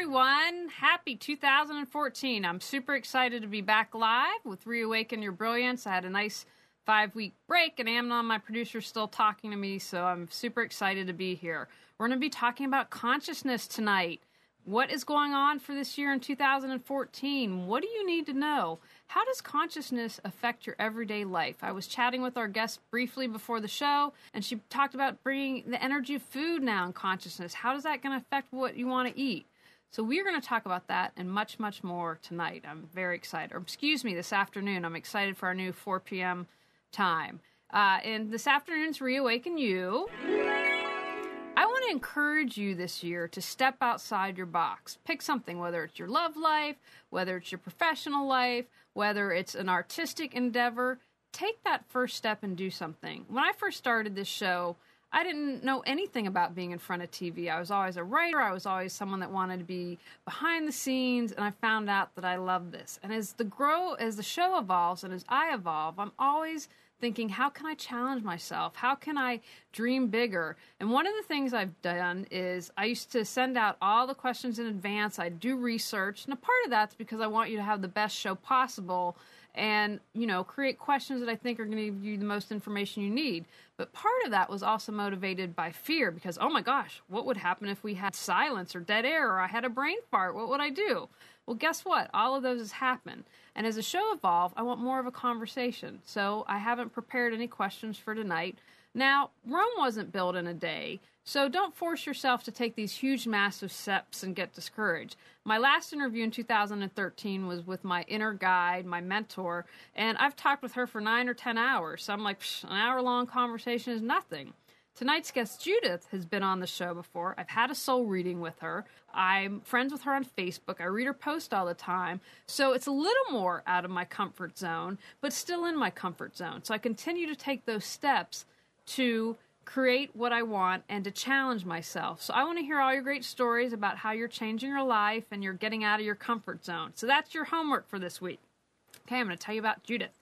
everyone. Happy 2014. I'm super excited to be back live with Reawaken Your Brilliance. I had a nice 5-week break, and Amnon, my producer, is still talking to me, so I'm super excited to be here. We're going to be talking about consciousness tonight. What is going on for this year in 2014? What do you need to know? How does consciousness affect your everyday life? I was chatting with our guest briefly before the show, and she talked about bringing the energy of food now in consciousness. How is that going to affect what you want to eat? So we're going to talk about that and much, much more tonight. I'm very excited. Or excuse me, this afternoon. I'm excited for our new 4 p.m. time. And this afternoon's Reawaken You. I want to encourage you this year to step outside your box. Pick something, whether it's your love life, whether it's your professional life, whether it's an artistic endeavor. Take that first step and do something. When I first started this show, I didn't know anything about being in front of TV. I was always a writer. I was always someone that wanted to be behind the scenes, and I found out that I love this. And as the show evolves and as I evolve, I'm always thinking, how can I challenge myself? How can I dream bigger? And one of the things I've done is I used to send out all the questions in advance. I do research, and a part of that's because I want you to have the best show possible and, create questions that I think are going to give you the most information you need. But part of that was also motivated by fear because, oh my gosh, what would happen if we had silence or dead air or I had a brain fart? What would I do? Well, guess what? All of those has happened. And as the show evolved, I want more of a conversation. So I haven't prepared any questions for tonight. Now, Rome wasn't built in a day, so don't force yourself to take these huge, massive steps and get discouraged. My last interview in 2013 was with my inner guide, my mentor, and I've talked with her for 9 or 10 hours. So I'm like, an hour-long conversation is nothing. Tonight's guest, Judith, has been on the show before. I've had a soul reading with her. I'm friends with her on Facebook. I read her post all the time. So it's a little more out of my comfort zone, but still in my comfort zone. So I continue to take those steps to create what I want and to challenge myself. So I want to hear all your great stories about how you're changing your life and you're getting out of your comfort zone. So that's your homework for this week. Okay, I'm going to tell you about Judith.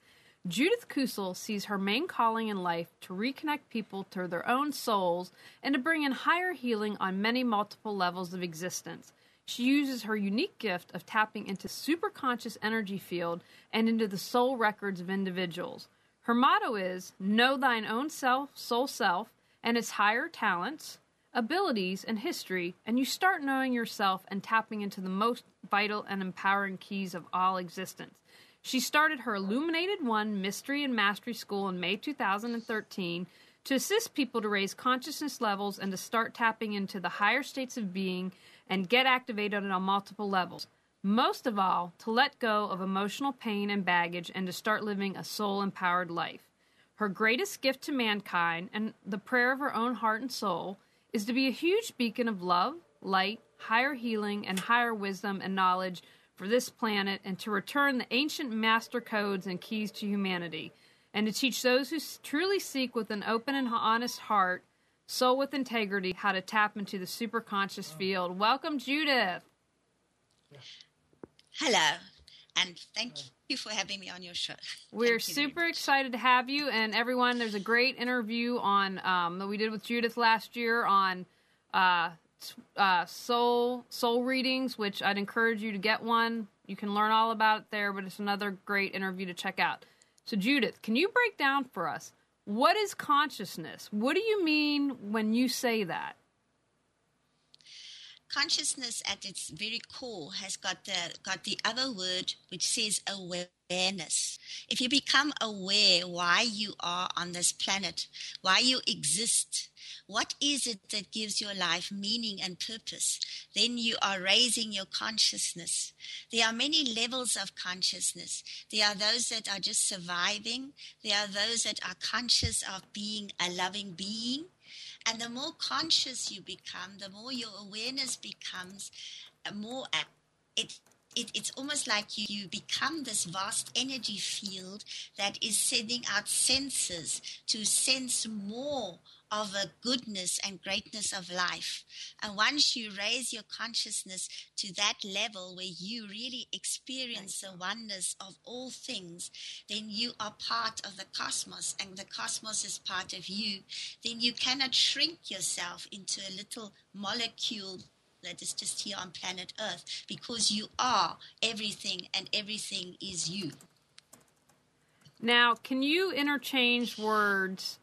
Judith Kusel sees her main calling in life to reconnect people to their own souls and to bring in higher healing on many multiple levels of existence. She uses her unique gift of tapping into superconscious energy field and into the soul records of individuals. Her motto is, know thine own self, soul self, and its higher talents, abilities, and history, and you start knowing yourself and tapping into the most vital and empowering keys of all existence. She started her Illuminated One Mystery and Mastery School in May 2013 to assist people to raise consciousness levels and to start tapping into the higher states of being and get activated on multiple levels. Most of all, to let go of emotional pain and baggage and to start living a soul-empowered life. Her greatest gift to mankind and the prayer of her own heart and soul is to be a huge beacon of love, light, higher healing, and higher wisdom and knowledge for this planet and to return the ancient master codes and keys to humanity and to teach those who truly seek with an open and honest heart, soul with integrity, how to tap into the superconscious field. Welcome, Judith. Hello, and thank you for having me on your show. We're super excited to have you, and everyone, there's a great interview on that we did with Judith last year on soul readings, which I'd encourage you to get one. You can learn all about it there, but it's another great interview to check out. So Judith, can you break down for us, what is consciousness? What do you mean when you say that? Consciousness at its very core has got the other word which says awareness. If you become aware why you are on this planet, why you exist, what is it that gives your life meaning and purpose, then you are raising your consciousness. There are many levels of consciousness. There are those that are just surviving. There are those that are conscious of being a loving being. And the more conscious you become, the more your awareness becomes, more it's almost like you become this vast energy field that is sending out sensors to sense more of a goodness and greatness of life. And once you raise your consciousness to that level where you really experience the oneness of all things, then you are part of the cosmos and the cosmos is part of you. Then you cannot shrink yourself into a little molecule that is just here on planet Earth, because you are everything and everything is you. Now, can you interchange words?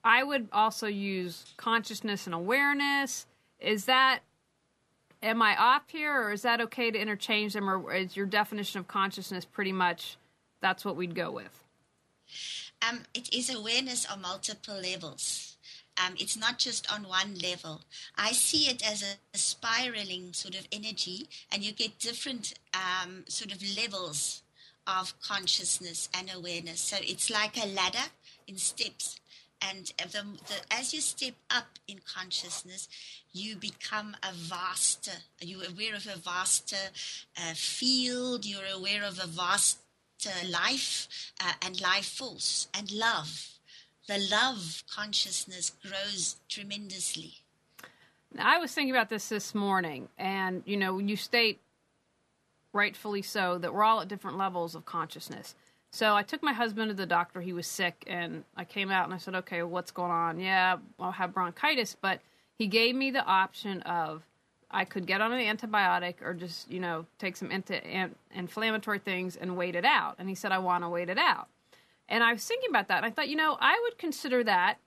I would also use consciousness and awareness. Am I off here, or is that okay to interchange them, or is your definition of consciousness pretty much that's what we'd go with? It is awareness on multiple levels. It's not just on one level. I see it as a spiraling sort of energy, and you get different sort of levels of consciousness and awareness. So it's like a ladder in steps. And as you step up in consciousness, you become you're aware of a vaster field, you're aware of a vaster life and life force and love. The love consciousness grows tremendously. Now, I was thinking about this morning, and, you state, rightfully so, that we're all at different levels of consciousness. So I took my husband to the doctor. He was sick, and I came out and I said, okay, what's going on? Yeah, I'll have bronchitis. But he gave me the option of I could get on an antibiotic or just, take some anti-inflammatory things and wait it out. And he said, I want to wait it out. And I was thinking about that. And I thought, I would consider that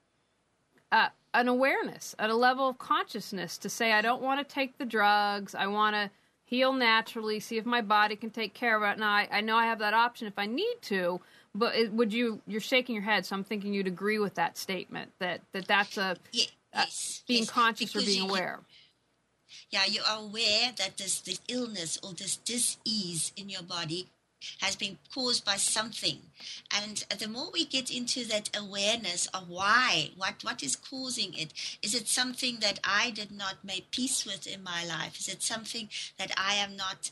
an awareness at a level of consciousness to say, I don't want to take the drugs. I want to heal naturally, see if my body can take care of it. Now, I know I have that option if I need to, but you're shaking your head, so I'm thinking you'd agree with that statement, that's being conscious or being aware. You are aware that this illness or this dis-ease in your body has been caused by something. And the more we get into that awareness of why, what is causing it, is it something that I did not make peace with in my life? Is it something that I am not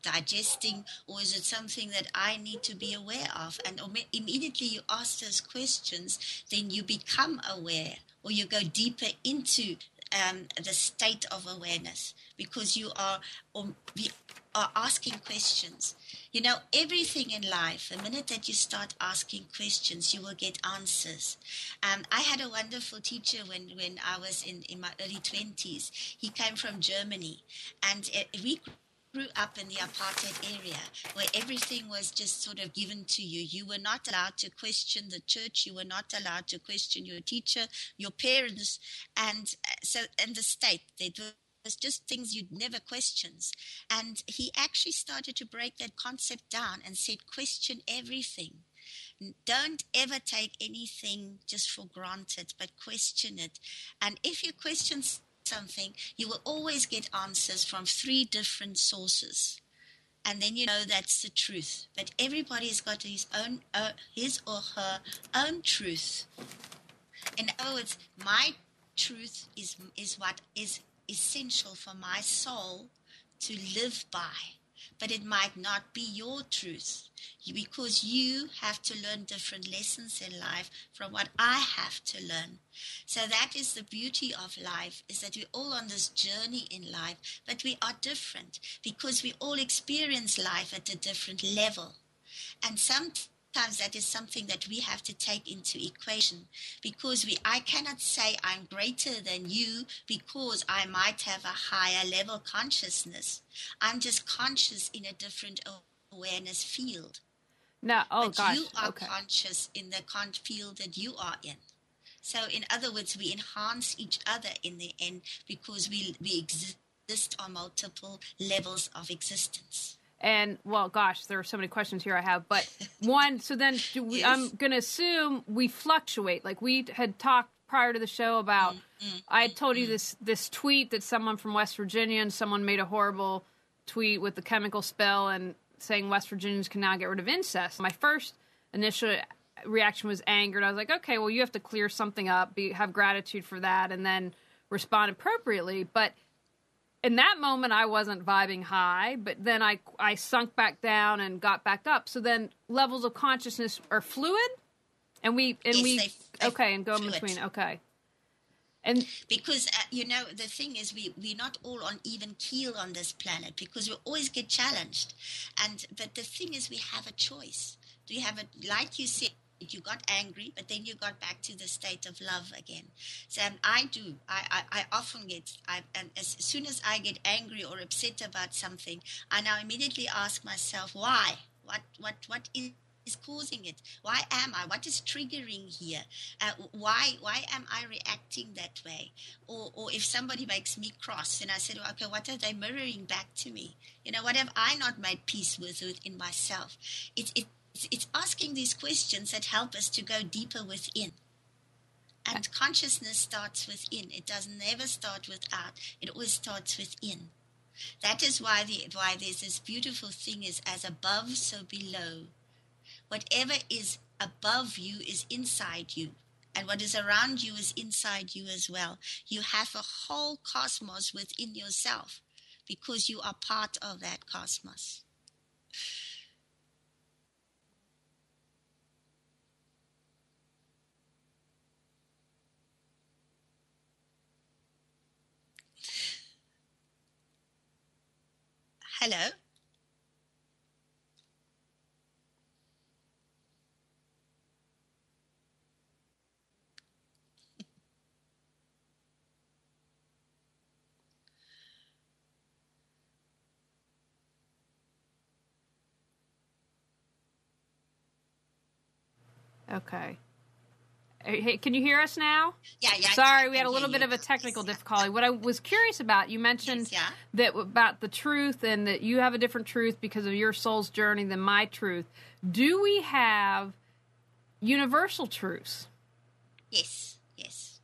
digesting, or is it something that I need to be aware of? And immediately you ask those questions, then you become aware, or you go deeper into the state of awareness, because we are asking questions. Everything in life, the minute that you start asking questions, you will get answers. I had a wonderful teacher when I was in my early 20s. He came from Germany, and we grew up in the apartheid area where everything was just sort of given to you. You were not allowed to question the church. You were not allowed to question your teacher, your parents, and the state. It was just things you'd never question. And he actually started to break that concept down and said, question everything. Don't ever take anything just for granted, but question it. And if you question something, you will always get answers from 3 different sources, and then that's the truth. But everybody's got his or her own truth. In other words, my truth is what is essential for my soul to live by, but it might not be your truth, because you have to learn different lessons in life from what I have to learn. So that is the beauty of life, is that we're all on this journey in life, but we are different because we all experience life at a different level. And sometimes that is something that we have to take into equation, because I cannot say I'm greater than you because I might have a higher level consciousness. I'm just conscious in a different awareness field. No, But you are conscious in the field that you are in. So in other words, we enhance each other in the end, because we exist on multiple levels of existence. And, there are so many questions here I have. But one, so then Yes. I'm going to assume we fluctuate. Like we had talked prior to the show about, I had told you this tweet that someone from West Virginia, and someone made a horrible tweet with the chemical spell and saying West Virginians can now get rid of incest. My first initial reaction was anger. And I was like, okay, well, you have to clear something up, have gratitude for that, and then respond appropriately. But in that moment, I wasn't vibing high, but then I sunk back down and got back up. So then levels of consciousness are fluid, and they and go in fluid. between. Okay. And because, the thing is, we're not all on even keel on this planet, because we always get challenged. But the thing is, we have a choice. We have like you said, You got angry, but then you got back to the state of love again. So I often get, and as soon as I get angry or upset about something, I now immediately ask myself, why? What is causing it? Why am I? What is triggering here? Why am I reacting that way? Or if somebody makes me cross, and I said, okay, what are they mirroring back to me? What have I not made peace with within myself? It's asking these questions that help us to go deeper within. And consciousness starts within. It does never start without. It always starts within. That is why there's this beautiful thing is as above, so below. Whatever is above you is inside you. And what is around you is inside you as well. You have a whole cosmos within yourself because you are part of that cosmos. Hello? Okay. Hey, can you hear us now? Yeah. Sorry, we had a little bit of a technical difficulty. What I was curious about, you mentioned that about the truth and that you have a different truth because of your soul's journey than my truth. Do we have universal truths? Yes,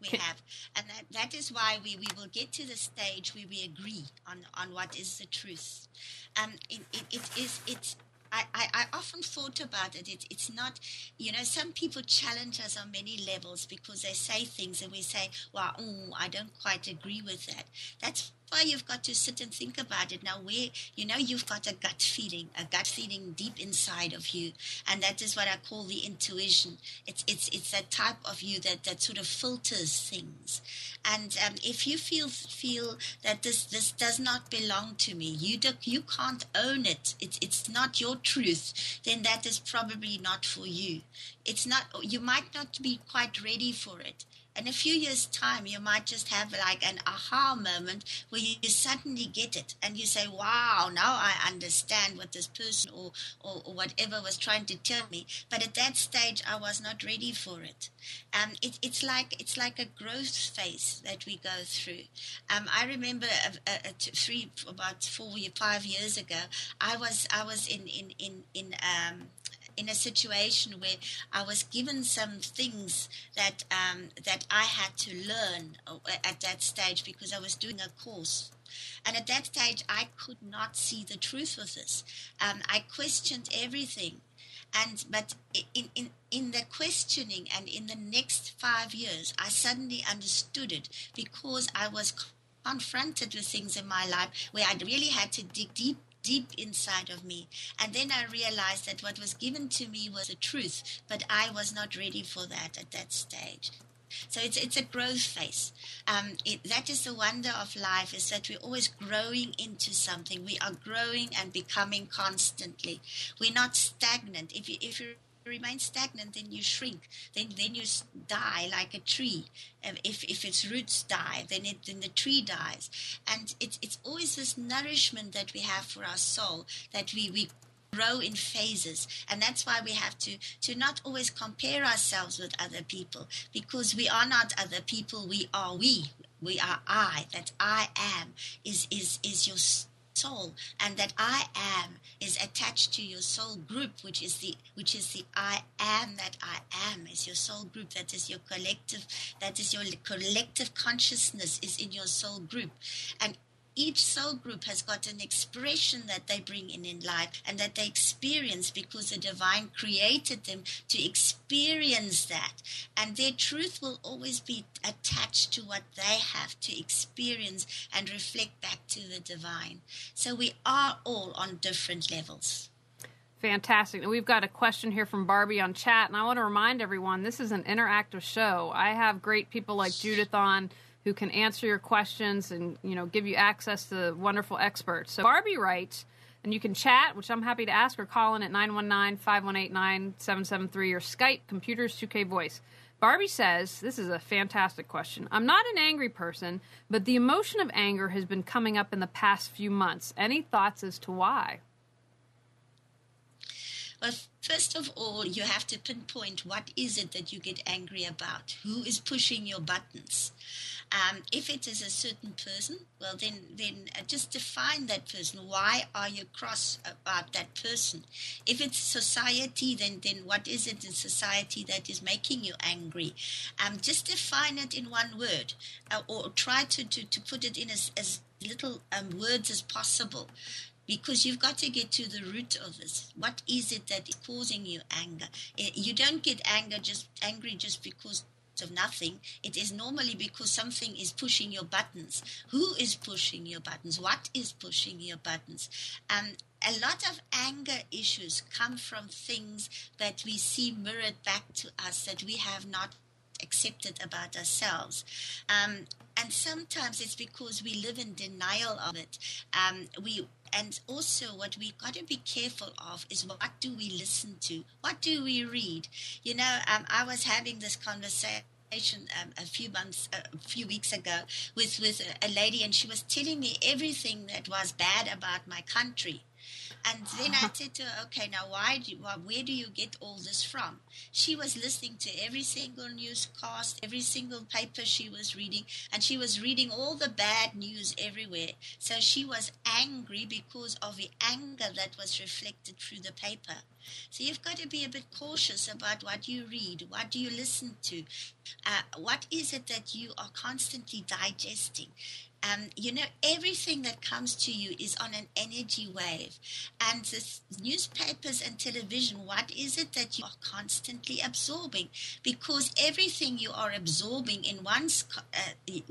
we have. And that is why we will get to the stage where we agree on what is the truth. I often thought about it. It's not, some people challenge us on many levels because they say things and we say, well, I don't quite agree with that. That's why you've got to sit and think about it. Now, where, you've got a gut feeling deep inside of you. And that is what I call the intuition. It's that type of you that sort of filters things. And if you feel that this does not belong to me, you can't own it. It's not your truth, then that is probably not for you. It's not, you might not be quite ready for it. In a few years' time, you might just have like an aha moment where you suddenly get it and you say, wow, now I understand what this person or whatever was trying to tell me. But at that stage, I was not ready for it. It's like a growth phase that we go through. I remember about 4 or 5 years ago, I was in a situation where I was given some things that I had to learn at that stage because I was doing a course. And at that stage, I could not see the truth of this. I questioned everything. But in the questioning and in the next 5 years, I suddenly understood it because I was confronted with things in my life where I really had to dig deep inside of me. And then I realized that what was given to me was the truth, but I was not ready for that at that stage. So it's a growth phase. That is the wonder of life, is that we're always growing into something. We are growing and becoming constantly. We're not stagnant. If you remain stagnant, then you shrink. Then you die like a tree. If its roots die, then the tree dies. And it's always this nourishment that we have for our soul, that we grow in phases. And that's why we have to not always compare ourselves with other people, because we are not other people. We are we are I. That I am is your soul, and that I am is attached to your soul group, which is the I am that I am is your soul group. That is your collective consciousness is in your soul group. And each soul group has got an expression that they bring in life and that they experience because the divine created them to experience that. And their truth will always be attached to what they have to experience and reflect back to the divine. So we are all on different levels. Fantastic. And we've got a question here from Barbie on chat. And I want to remind everyone, this is an interactive show. I have great people like Judith on who can answer your questions and, give you access to wonderful experts. So Barbie writes, And you can chat, which I'm happy to ask, or call in at 919-518-9773 or Skype, Computers 2K Voice. Barbie says, this is a fantastic question. I'm not an angry person, but the emotion of anger has been coming up in the past few months. Any thoughts as to why? Well, first of all, you have to pinpoint what is it that you get angry about. Who is pushing your buttons? If it is a certain person, well, then just define that person. Why are you cross about that person? If it's society, then what is it in society that is making you angry? Just define it in one word, or try to put it in as little words as possible. Because you've got to get to the root of this. What is it that is causing you anger? You don't get angry just because of nothing. It is normally because something is pushing your buttons. Who is pushing your buttons? What is pushing your buttons? A lot of anger issues come from things that we see mirrored back to us that we have not accepted about ourselves. And sometimes it's because we live in denial of it. And also what we got to be careful of is what do we listen to? What do we read? You know, I was having this conversation a few weeks ago with a lady, and she was telling me everything that was bad about my country. And then I said to her, okay, now where do you get all this from? She was listening to every single newscast, every single paper she was reading, and she was reading all the bad news everywhere. So she was angry because of the anger that was reflected through the paper. So you've got to be a bit cautious about what you read, what do you listen to, what is it that you are constantly digesting. You know, everything that comes to you is on an energy wave. And the newspapers and television, what is it that you are constantly absorbing? Because everything you are absorbing in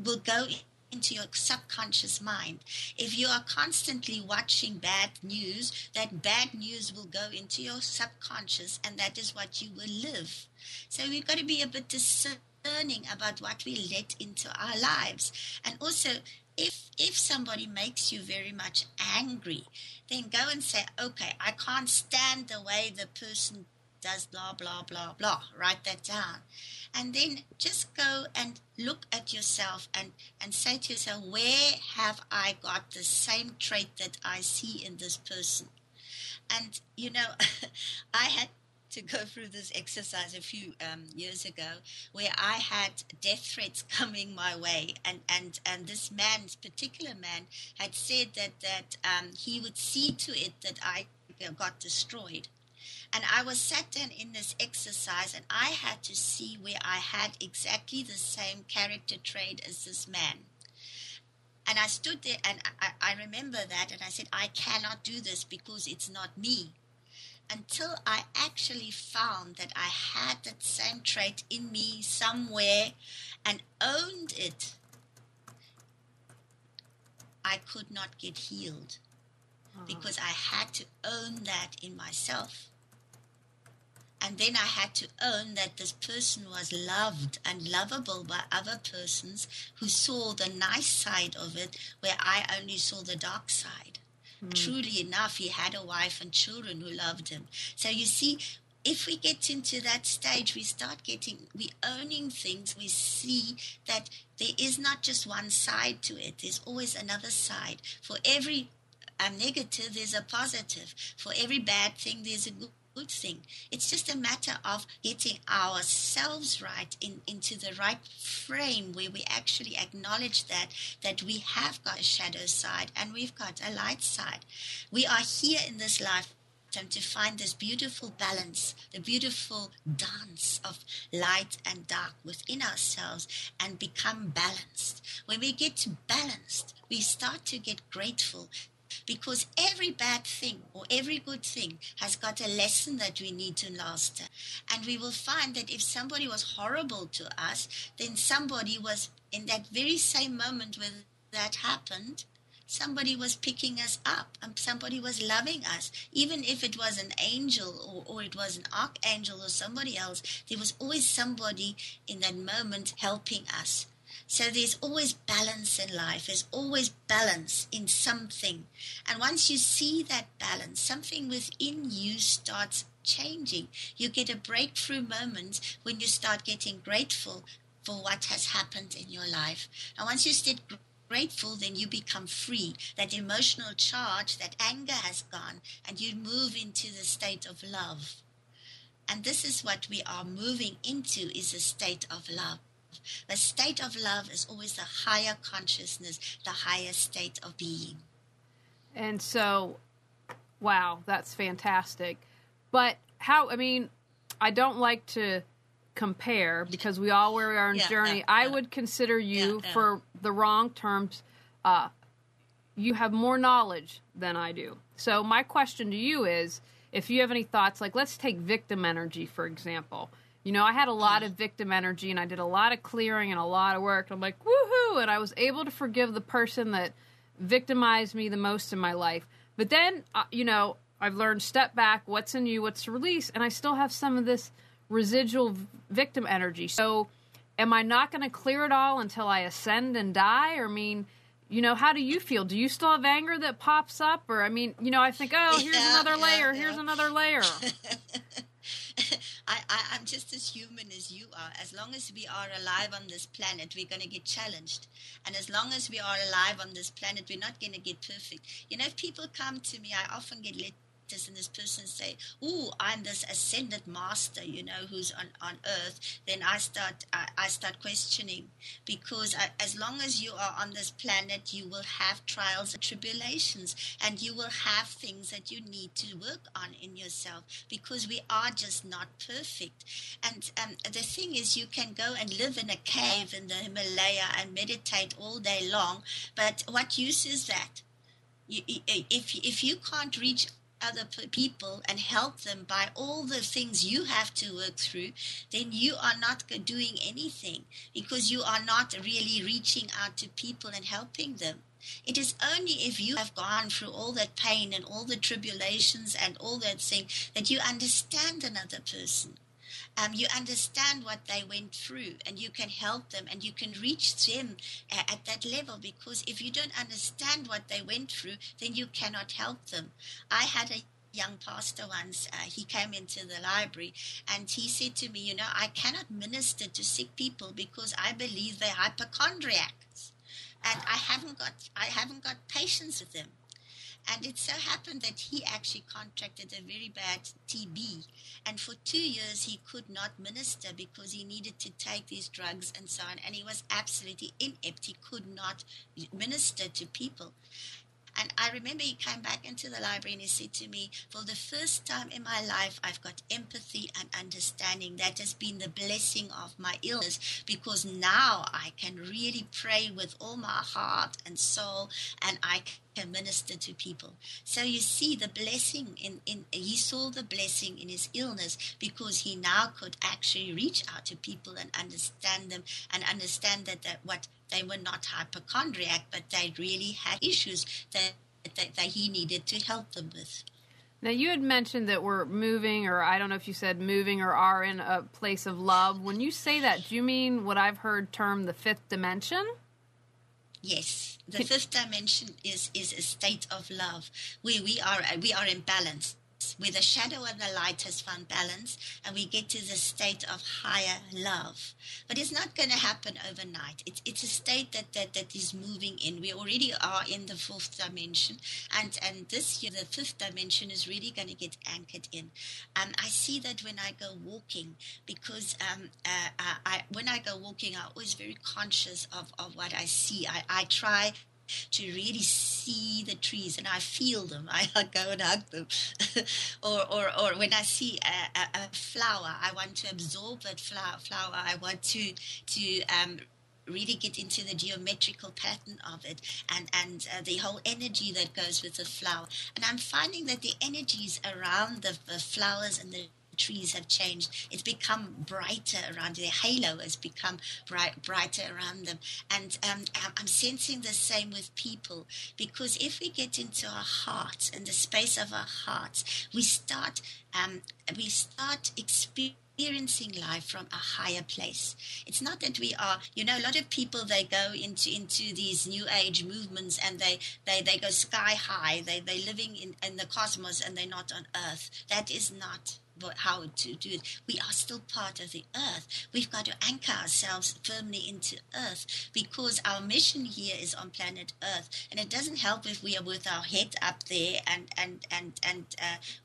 will go into your subconscious mind. If you are constantly watching bad news, that bad news will go into your subconscious, and that is what you will live. So we've got to be a bit discerning about what we let into our lives. And also, if somebody makes you very much angry, then go and say, okay, I can't stand the way the person does blah, blah, blah, blah. Write that down. And then just go and look at yourself and say to yourself, where have I got the same trait that I see in this person? And, you know, I had to go through this exercise a few years ago where I had death threats coming my way, and this particular man had said that he would see to it that I got destroyed. And I was sat down in this exercise, and I had to see where I had exactly the same character trait as this man. And I stood there, and I remember that, and I said, I cannot do this because it's not me. Until I actually found that I had that same trait in me somewhere and owned it, I could not get healed because I had to own that in myself. And then I had to own that this person was loved and lovable by other persons who saw the nice side of it where I only saw the dark side. Truly enough, he had a wife and children who loved him. So you see, if we get into that stage, we owning things. We see that there is not just one side to it. There's always another side. For every negative, there's a positive. For every bad thing, there's a good thing. It's just a matter of getting ourselves right into the right frame where we actually acknowledge that we have got a shadow side and we've got a light side. We are here in this life to find this beautiful balance, the beautiful dance of light and dark within ourselves and become balanced. When we get to balanced, we start to get grateful, because every bad thing or every good thing has got a lesson that we need to master. And we will find that if somebody was horrible to us, then somebody was in that very same moment when that happened, somebody was picking us up and somebody was loving us. Even if it was an angel or it was an archangel or somebody else, there was always somebody in that moment helping us. So there's always balance in life. There's always balance in something. And once you see that balance, something within you starts changing. You get a breakthrough moment when you start getting grateful for what has happened in your life. And once you start grateful, then you become free. That emotional charge, that anger has gone, and you move into the state of love. And this is what we are moving into, is a state of love. The state of love is always the higher consciousness, the higher state of being. And so, wow, that's fantastic. But I don't like to compare because we all were on our own journey. I would consider you, for the wrong terms, you have more knowledge than I do. So my question to you is, if you have any thoughts, like let's take victim energy, for example. I had a lot of victim energy and I did a lot of clearing and a lot of work. I'm like, woohoo! And I was able to forgive the person that victimized me the most in my life. But then, I've learned step back, what's in you, what's to release, and I still have some of this residual victim energy. So am I not going to clear it all until I ascend and die? Or how do you feel? Do you still have anger that pops up? Or I think, here's another layer, here's another layer. I'm just as human as you are. As long as we are alive on this planet, we're going to get challenged. And as long as we are alive on this planet, we're not going to get perfect. If people come to me, I often get letters and this person say, I'm this ascended master, who's on earth. Then I start questioning, because as long as you are on this planet, you will have trials and tribulations, and you will have things that you need to work on in yourself, because we are just not perfect. And the thing is, you can go and live in a cave in the Himalaya and meditate all day long, but what use is that? If you can't reach other people and help them by all the things you have to work through, then you are not doing anything, because you are not really reaching out to people and helping them. It is only if you have gone through all that pain and all the tribulations and all that thing that you understand another person. You understand what they went through, and you can help them, and you can reach them at that level, because if you don't understand what they went through, then you cannot help them. I had a young pastor once, he came into the library, and he said to me, I cannot minister to sick people because I believe they're hypochondriacs, and I haven't got patience with them. And it so happened that he actually contracted a very bad TB. And for 2 years, he could not minister because he needed to take these drugs and so on. And he was absolutely inept. He could not minister to people. And I remember he came back into the library and he said to me, for the first time in my life, I've got empathy and understanding. That has been the blessing of my illness, because now I can really pray with all my heart and soul, and I can minister to people. So you see the blessing he saw the blessing in his illness, because he now could actually reach out to people and understand them, and understand that what they were not hypochondriac, but they really had issues that he needed to help them with. Now, you had mentioned that we're moving, or I don't know if you said moving, or are in a place of love. When you say that, do you mean what I've heard termed the fifth dimension? Yes. The fifth dimension is a state of love, where we are in balance, where the shadow and the light has found balance, and we get to the state of higher love. But it's not going to happen overnight. It's a state that is moving in. We already are in the fourth dimension, and this year the fifth dimension is really going to get anchored in. I see that when I go walking, because when I go walking, I'm always very conscious of what I see. I try to really see the trees, and I feel them. I go and hug them. or when I see a flower, I want to absorb that flower. I want to really get into the geometrical pattern of it, and the whole energy that goes with the flower. And I'm finding that the energies around the flowers and the trees have changed. It's become brighter around. The halo has become brighter around them. And I'm sensing the same with people, because if we get into our hearts and the space of our hearts, we start experiencing experiencing life from a higher place. It's not that we are, a lot of people, they go into these new age movements, and they go sky high. They're living in the cosmos, and they're not on earth. That is not how to do it. We are still part of the earth. We've got to anchor ourselves firmly into earth, because our mission here is on planet earth. And it doesn't help if we are with our head up there and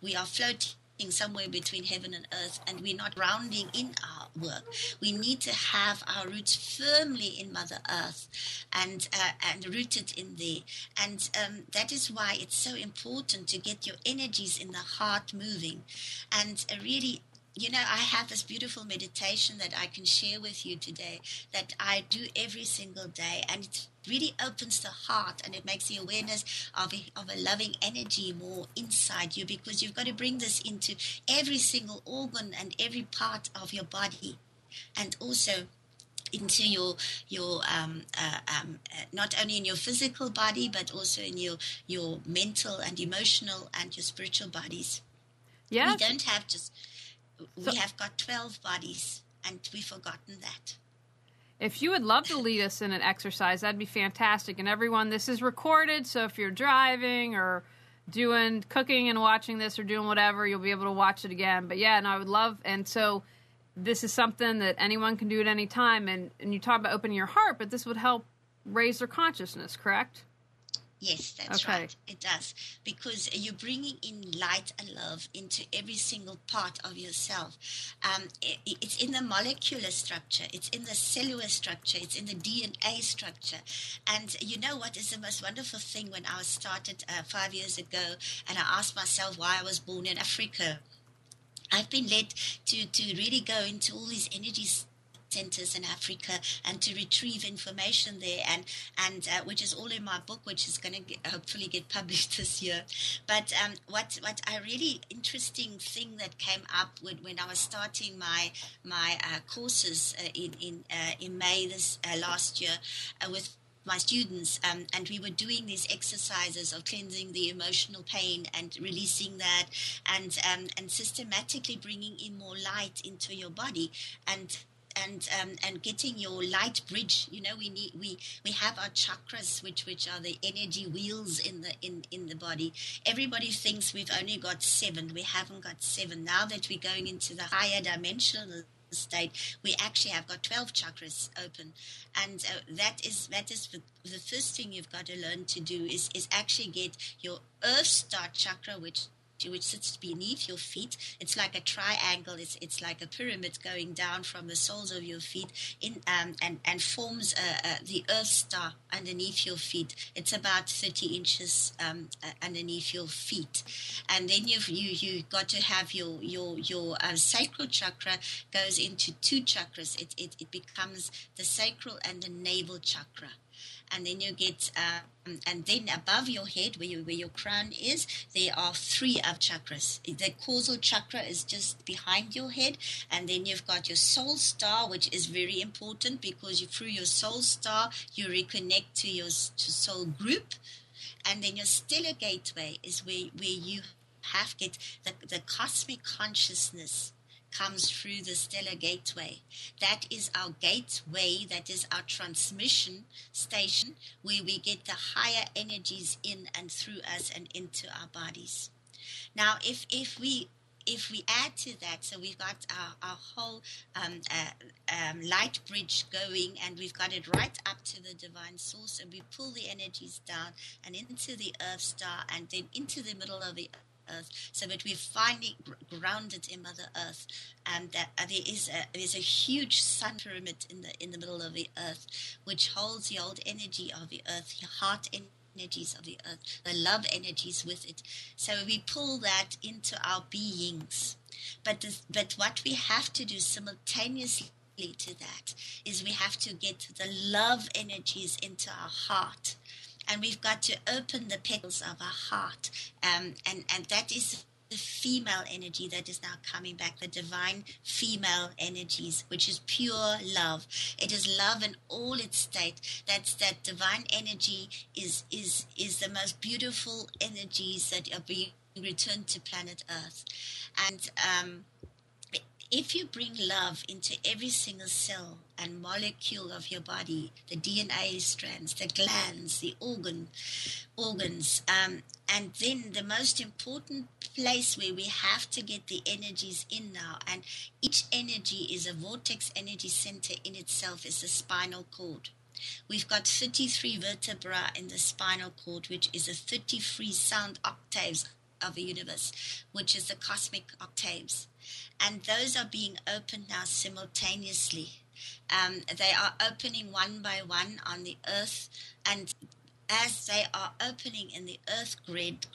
we are floating somewhere between heaven and earth, and we're not grounding in our work. We need to have our roots firmly in Mother Earth and rooted in there. And that is why it's so important to get your energies in the heart moving. And really, I have this beautiful meditation that I can share with you today that I do every single day, and it really opens the heart, and it makes the awareness of a loving energy more inside you, because you've got to bring this into every single organ and every part of your body, and also into your not only in your physical body, but also in your mental and emotional and your spiritual bodies. Yes. We don't have just... We have got 12 bodies, and we've forgotten that. If you would love to lead us in an exercise, that'd be fantastic. And everyone, this is recorded, so if you're driving or doing cooking and watching this or doing whatever, you'll be able to watch it again. But yeah, and I would love, and so this is something that anyone can do at any time. And you talk about opening your heart, but this would help raise their consciousness, correct? Yes, that's right. It does. Because you're bringing in light and love into every single part of yourself. It's in the molecular structure. It's in the cellular structure. It's in the DNA structure. And you know what is the most wonderful thing? When I started 5 years ago, and I asked myself why I was born in Africa, I've been led to really go into all these energies centers in Africa and to retrieve information there, and which is all in my book, which is going to hopefully get published this year. But what a really interesting thing that came up when I was starting my courses in May this last year with my students, and we were doing these exercises of cleansing the emotional pain and releasing that, and systematically bringing in more light into your body, and getting your light bridge. We have our chakras, which are the energy wheels in the body. Everybody thinks we've only got 7. We haven't got 7. Now that we're going into the higher dimensional state, we actually have got 12 chakras open, and that is the first thing you've got to learn to do is actually get your Earth Star chakra, which sits beneath your feet. It's like a triangle. It's like a pyramid going down from the soles of your feet and forms the Earth Star underneath your feet. It's about 30 inches underneath your feet. And then you got to have your sacral chakra goes into 2 chakras. It becomes the sacral and the navel chakra. And then you get, and then above your head, where your crown is, there are 3 of chakras. The causal chakra is just behind your head, and then you've got your soul star, which is very important because through your soul star you reconnect to your soul group, and then your stellar gateway is where you have get the cosmic consciousness comes through the stellar gateway. That is our gateway, that is our transmission station, where we get the higher energies in and through us and into our bodies. Now, if we add to that, so we've got our whole light bridge going, and we've got it right up to the divine source, and we pull the energies down and into the Earth Star, and then into the middle of the Earth, so that we're finally grounded in Mother Earth, and there's a huge sun pyramid in the middle of the Earth, which holds the old energy of the Earth, the heart energies of the Earth, the love energies with it. So we pull that into our beings, but what we have to do simultaneously to that is we have to get the love energies into our heart. And we've got to open the petals of our heart. And that is the female energy that is now coming back, the divine female energies, which is pure love. It is love in all its state. That divine energy is the most beautiful energies that are being returned to planet Earth. And If you bring love into every single cell and molecule of your body, the DNA strands, the glands, the organs, and then the most important place where we have to get the energies in now, and each energy is a vortex energy center in itself, is the spinal cord. We've got 33 vertebrae in the spinal cord, which is the 33 sound octaves of the universe, which is the cosmic octaves. And those are being opened now simultaneously. They are opening one by one on the earth, and as they are opening in the earth grid,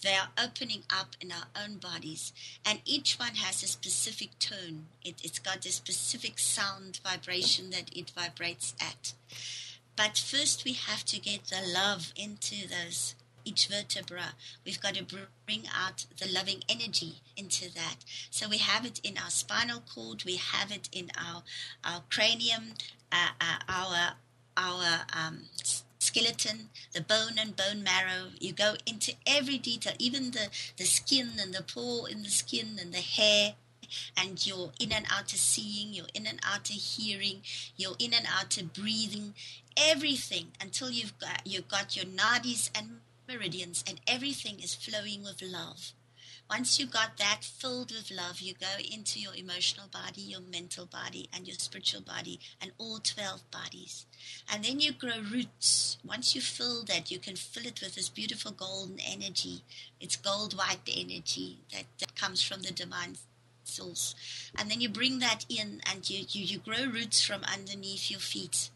they are opening up in our own bodies. And each one has a specific tone. It's got a specific sound vibration that it vibrates at. But first we have to get the love into those, each vertebra. We've got to bring out the loving energy into that. So we have it in our spinal cord, we have it in our cranium, our skeleton, the bone and bone marrow. You go into every detail, even the skin and the pore in the skin and the hair, and your in and outer seeing, your in and outer hearing, your in and outer breathing, everything, until you've got your nadis and meridians, and everything is flowing with love. Once you got that filled with love, you go into your emotional body, your mental body, and your spiritual body, and all 12 bodies. And then you grow roots. Once you fill that, you can fill it with this beautiful golden energy. It's gold-white energy that comes from the divine source. And then you bring that in, and you grow roots from underneath your feet.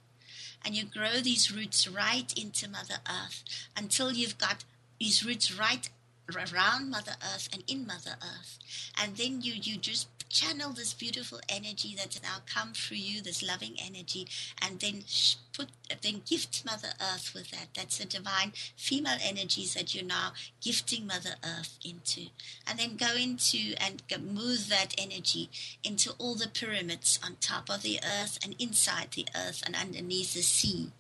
And you grow these roots right into Mother Earth until you've got these roots right around Mother Earth and in Mother Earth. And then you just channel this beautiful energy that's now come through you, this loving energy, and then gift Mother Earth with that. That's the divine female energies that you're now gifting Mother Earth into. And then go into and move that energy into all the pyramids on top of the earth and inside the earth and underneath the sea.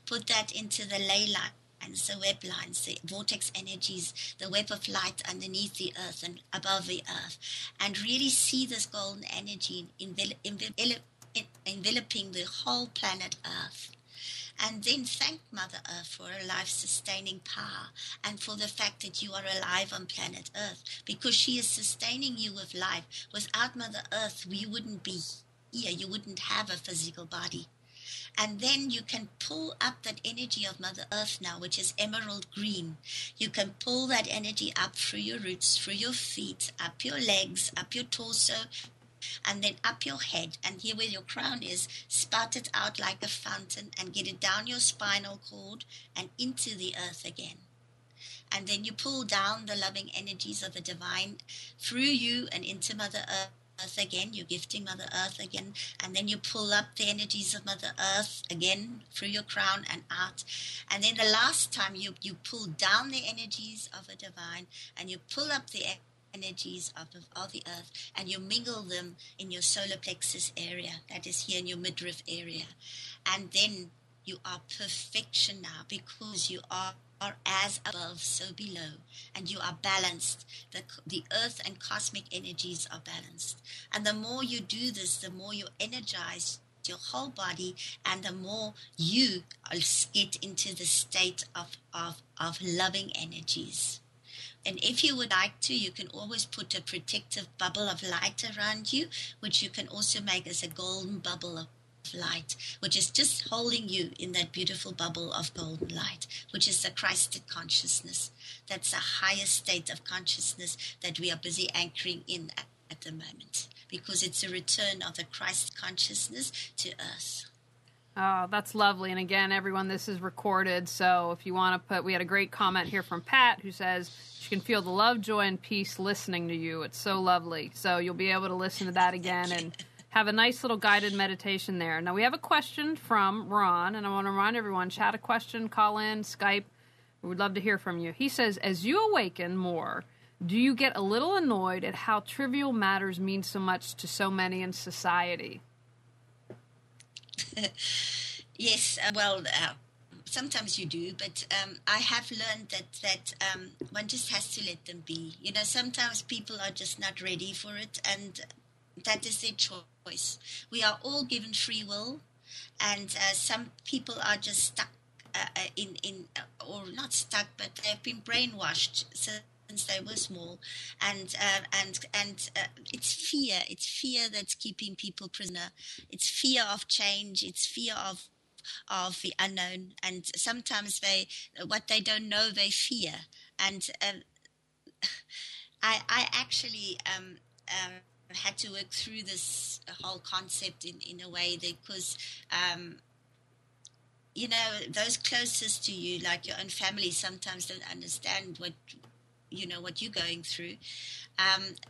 Put that into the ley line, the web lines, the vortex energies, the web of light underneath the earth and above the earth, and really see this golden energy enveloping the whole planet Earth. And then thank Mother Earth for her life-sustaining power and for the fact that you are alive on planet Earth, because she is sustaining you with life. Without Mother Earth, you wouldn't be here. You wouldn't have a physical body. And then you can pull up that energy of Mother Earth now, which is emerald green. You can pull that energy up through your roots, through your feet, up your legs, up your torso, and then up your head. And here where your crown is, spout it out like a fountain and get it down your spinal cord and into the earth again. And then you pull down the loving energies of the divine through you and into Mother Earth again. You're gifting Mother Earth again, and then you pull up the energies of Mother Earth again through your crown and out. And then the last time you pull down the energies of the divine, and you pull up the energies of the earth, and you mingle them in your solar plexus area, that is here in your midriff area. And then you are perfection now, because you are as above, so below, and you are balanced. The earth and cosmic energies are balanced. And the more you do this, the more you energize your whole body, and the more you get into the state of loving energies. And if you would like to, you can always put a protective bubble of light around you, which you can also make as a golden bubble of light, which is just holding you in that beautiful bubble of golden light, which is the Christed consciousness. That's the highest state of consciousness that we are busy anchoring in at the moment, because it's a return of the Christ consciousness to earth. Oh, that's lovely. And again, everyone, this is recorded, so if you want to we had a great comment here from Pat, who says she can feel the love, joy, and peace listening to you. It's so lovely. So you'll be able to listen to that again and have a nice little guided meditation there. Now, we have a question from Ron, and I want to remind everyone, chat a question, call in, Skype. We would love to hear from you. He says, as you awaken more, do you get a little annoyed at how trivial matters mean so much to so many in society? Yes, sometimes you do, but I have learned that one just has to let them be. Sometimes people are just not ready for it, and that is their choice. We are all given free will, and some people are just stuck or not stuck, but they've been brainwashed since they were small, and it's fear. It's fear that's keeping people prisoner. It's fear of change. It's fear of the unknown, and sometimes what they don't know they fear. And I actually had to work through this whole concept in a way because those closest to you, like your own family, sometimes don't understand what you're going through.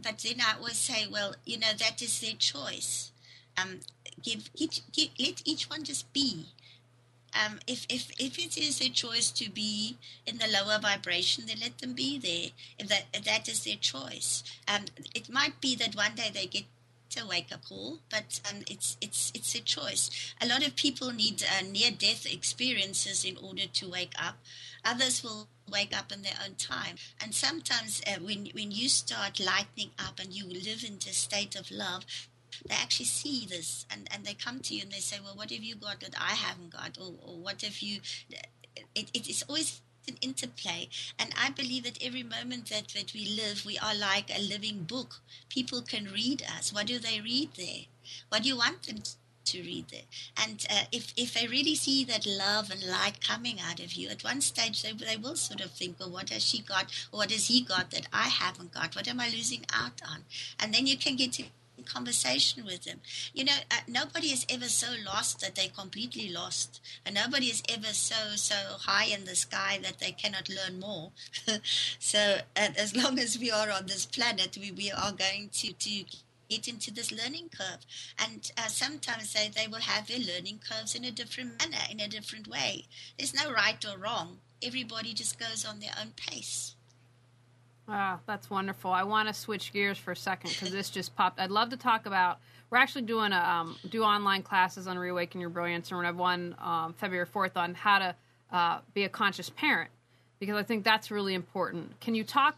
But then I always say, well, that is their choice. Let each one just be. If it is their choice to be in the lower vibration, then let them be there. If that is their choice. It might be that one day they get a wake-up call, but it's their choice. A lot of people need near-death experiences in order to wake up. Others will wake up in their own time. And sometimes when you start lightening up and you live in this state of love, they actually see this, and they come to you and they say, well, what have you got that I haven't got? Or what have you... It's always an interplay. And I believe that every moment that we live, we are like a living book. People can read us. What do they read there? What do you want them to read there? And if they really see that love and light coming out of you, at one stage they will sort of think, well, what has she got? Or what has he got that I haven't got? What am I losing out on? And then you can get to conversation with them. Nobody is ever so lost that they're completely lost, and nobody is ever so high in the sky that they cannot learn more. So as long as we are on this planet, we are going to get into this learning curve, and sometimes they will have their learning curves in a different manner, in a different way. There's no right or wrong. Everybody just goes on their own pace. Ah, that's wonderful. I want to switch gears for a second because this just popped. I'd love to talk about, we're actually doing do online classes on Reawaken Your Brilliance, and we're going to have one February 4th on how to be a conscious parent, because I think that's really important. Can you talk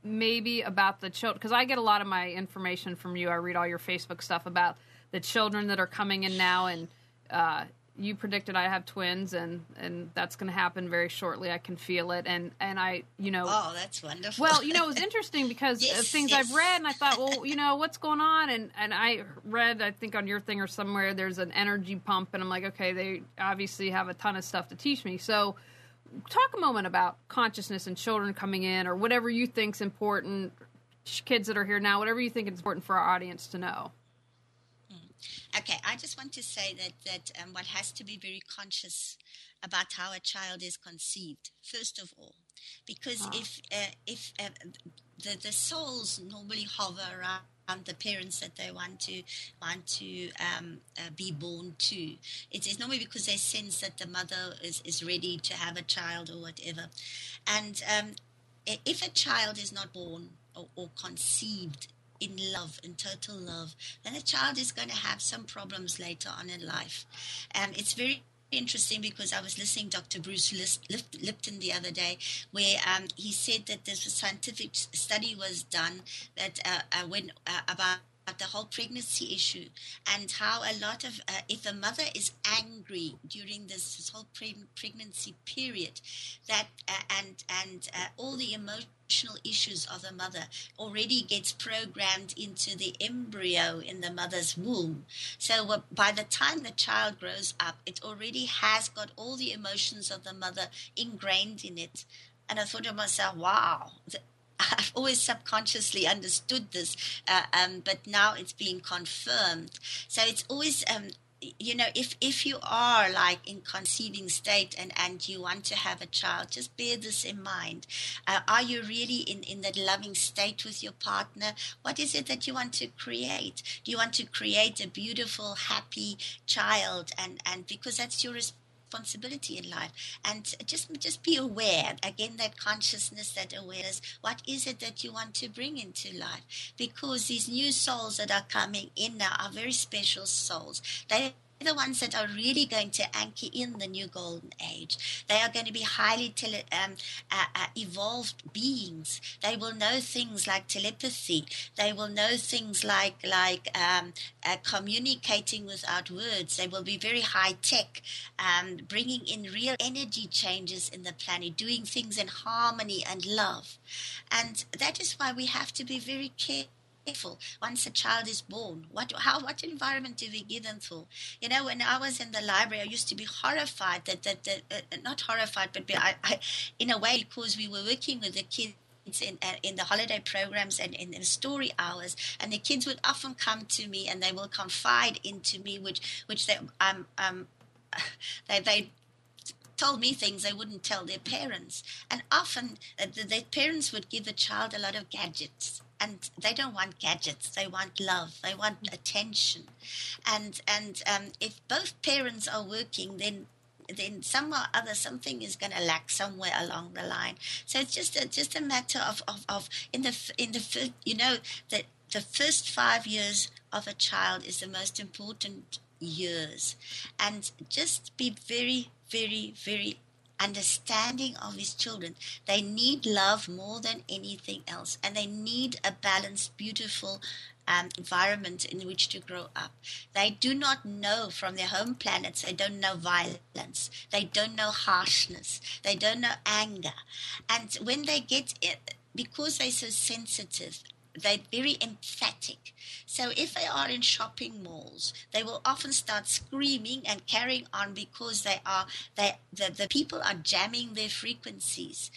maybe about the children? Because I get a lot of my information from you. I read all your Facebook stuff about the children that are coming in now, and you predicted I have twins, and that's going to happen very shortly. I can feel it, and I, Oh, that's wonderful. Well, it was interesting because of things I've read, and I thought, well, what's going on? And I read, I think on your thing or somewhere, there's an energy pump, and I'm like, okay, they obviously have a ton of stuff to teach me. So talk a moment about consciousness and children coming in, or whatever you think's important, kids that are here now, whatever you think is important for our audience to know. Okay, I just want to say that one has to be very conscious about how a child is conceived, first of all, because if the souls normally hover around the parents that they want to be born to, it is normally because they sense that the mother is ready to have a child or whatever, and if a child is not born or conceived in love, in total love, then the child is going to have some problems later on in life. It's very interesting because I was listening to Dr. Bruce Lipton the other day, where he said that this scientific study was done that about the whole pregnancy issue, and how a lot of if a mother is angry during this whole pregnancy period, that and all the emotional issues of the mother already gets programmed into the embryo in the mother's womb. So by the time the child grows up, it already has got all the emotions of the mother ingrained in it. And I thought to myself, wow, I've always subconsciously understood this, but now it's being confirmed. So it's always, if you are like in conceiving state and you want to have a child, just bear this in mind. Are you really in that loving state with your partner? What is it that you want to create? Do you want to create a beautiful, happy child? And because that's your responsibility in life, and just be aware again, that consciousness, that awareness. What is it that you want to bring into life? Because these new souls that are coming in now are very special souls. They the ones that are really going to anchor in the new golden age. They are going to be highly evolved beings. They will know things like telepathy. They will know things like communicating without words. They will be very high tech, bringing in real energy changes in the planet, doing things in harmony and love. And that is why we have to be very careful once a child is born. What environment do we give them for? You know, when I was in the library, I used to be horrified not horrified, but I in a way, because we were working with the kids in the holiday programs and in the story hours, and the kids would often come to me and they will confide into me, which they told me things they wouldn't tell their parents. And often their parents would give the child a lot of gadgets. And they don't want gadgets. They want love. They want attention. And if both parents are working, then somehow or other something is going to lack somewhere along the line. So it's just a matter of in the you know, that the first 5 years of a child is the most important years, and just be very, very, very understanding of his children. They need love more than anything else, and they need a balanced, beautiful environment in which to grow up. They do not know from their home planets. They don't know violence. They don't know harshness. They don't know anger. And when they get it, because they're so sensitive, they're very emphatic. So if they are in shopping malls, they will often start screaming and carrying on because the people are jamming their frequencies.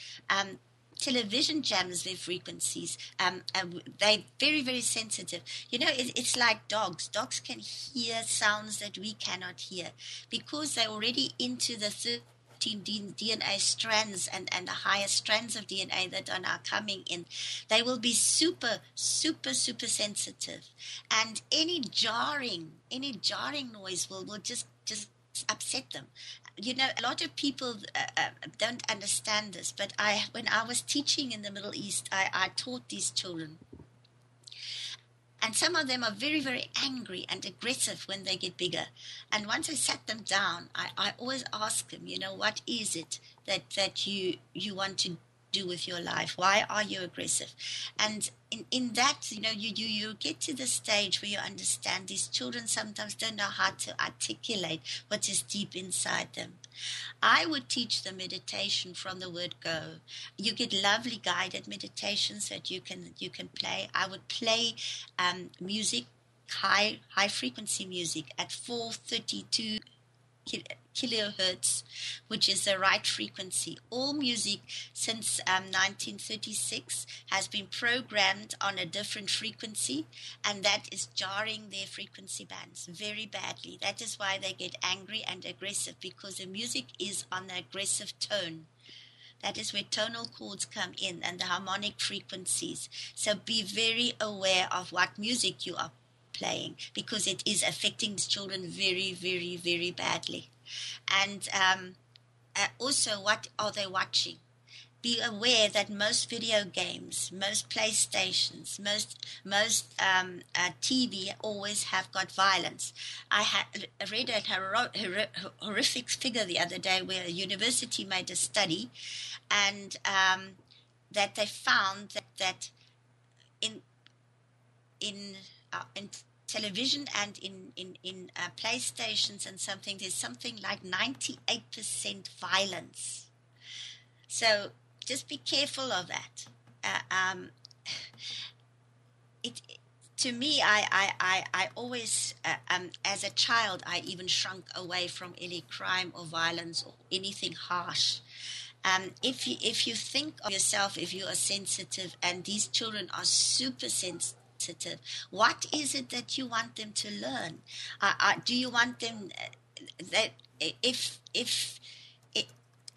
Television jams their frequencies. They're very, very sensitive. You know, it's like dogs. Dogs can hear sounds that we cannot hear because they're already into the 13 DNA strands and the higher strands of DNA that are now coming in. They will be super, super, super sensitive. And any jarring noise will just upset them. You know, a lot of people don't understand this, but when I was teaching in the Middle East, I taught these children. And some of them are very, very angry and aggressive when they get bigger. And once I sat them down, I always ask them, you know, what is it that you want to do with your life? Why are you aggressive? And in that, you know, you get to the stage where you understand these children sometimes don't know how to articulate what is deep inside them. I would teach them meditation from the word go. You get lovely guided meditations that you can play. I would play music, high frequency music at 432 kilohertz, which is the right frequency. All music since 1936 has been programmed on a different frequency, and that is jarring their frequency bands very badly. That is why they get angry and aggressive, because the music is on the aggressive tone. That is where tonal chords come in and the harmonic frequencies. So be very aware of what music you are playing, because it is affecting children very, very, very badly. And also, what are they watching? Be aware that most video games, most PlayStations, most TV always have got violence. I read a horrific figure the other day where a university made a study, and that they found that in television and in PlayStations and something, there's something like 98% violence. So just be careful of that. To me, I always, as a child, I even shrunk away from any crime or violence or anything harsh. If you think of yourself, if you are sensitive, and these children are super sensitive, what is it that you want them to learn? Do you want them that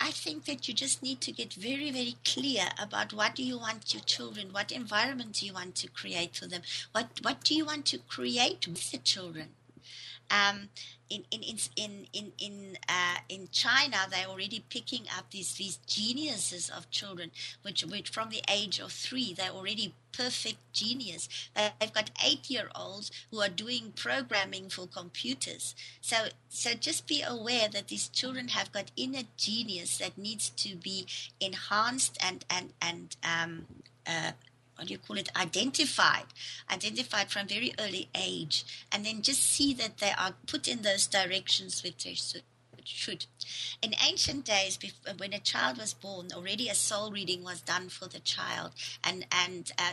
I think that you just need to get very, very clear about what do you want your children, what environment do you want to create for them, what do you want to create with the children? In China, they're already picking up these geniuses of children, which from the age of 3, they're already perfect genius. They've got 8-year-olds who are doing programming for computers. So just be aware that these children have got inner genius that needs to be enhanced and what do you call it, identified from very early age, and then just see that they are put in those directions which they should. In ancient days, when a child was born, already a soul reading was done for the child, and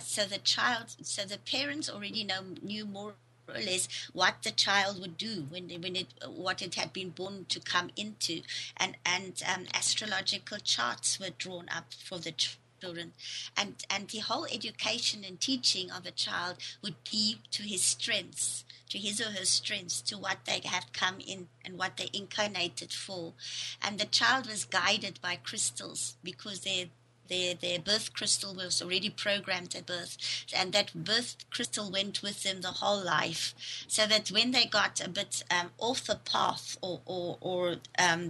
so the parents already knew more or less what the child would do what it had been born to come into, and astrological charts were drawn up for the children, and the whole education and teaching of a child would be to his strengths, to his or her strengths, to what they have come in and what they incarnated for. And the child was guided by crystals, because their birth crystal was already programmed at birth, and that birth crystal went with them the whole life, so that when they got a bit off the path or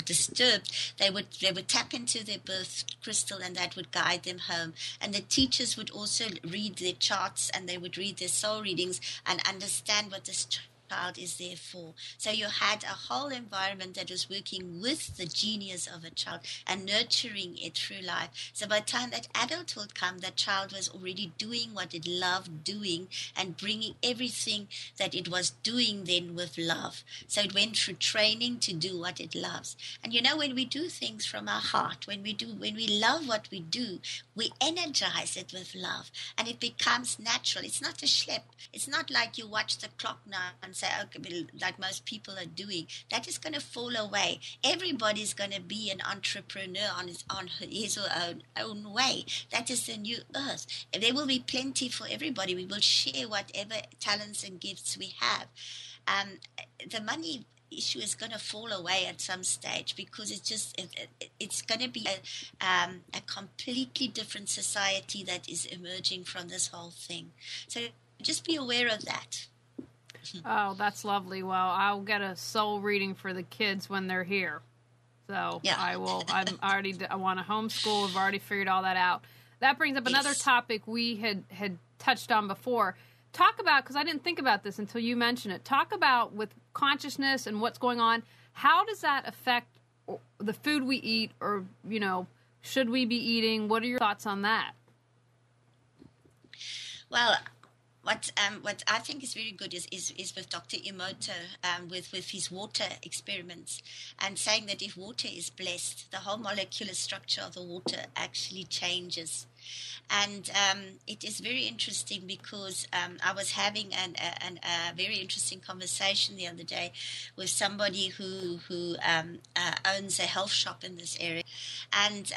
disturbed, they would tap into their birth crystal, and that would guide them home. And the teachers would also read their charts, and they would read their soul readings and understand what this child is there for. So you had a whole environment that was working with the genius of a child and nurturing it through life. So by the time that adulthood came, that child was already doing what it loved doing and bringing everything that it was doing then with love. So it went through training to do what it loves. And when we do things from our heart, when we love what we do, we energize it with love, and it becomes natural. It's not a schlep. It's not like you watch the clock now and say, okay, like most people are doing. That is going to fall away. Everybody's going to be an entrepreneur on his or her own way. That is the new earth. There will be plenty for everybody. We will share whatever talents and gifts we have. The money issue is going to fall away at some stage, because it's going to be a completely different society that is emerging from this whole thing. So just be aware of that. Oh, that's lovely. Well, I'll get a soul reading for the kids when they're here. So yeah. I will. I want to homeschool. I've already figured all that out. That brings up another topic we had touched on before. Talk about, because I didn't think about this until you mentioned it. Talk about, with consciousness and what's going on, how does that affect the food we eat, or, should we be eating? What are your thoughts on that? Well, what I think is very good is with Dr. Emoto, with his water experiments, and saying that if water is blessed, the whole molecular structure of the water actually changes. And it is very interesting, because I was having a very interesting conversation the other day with somebody who owns a health shop in this area, and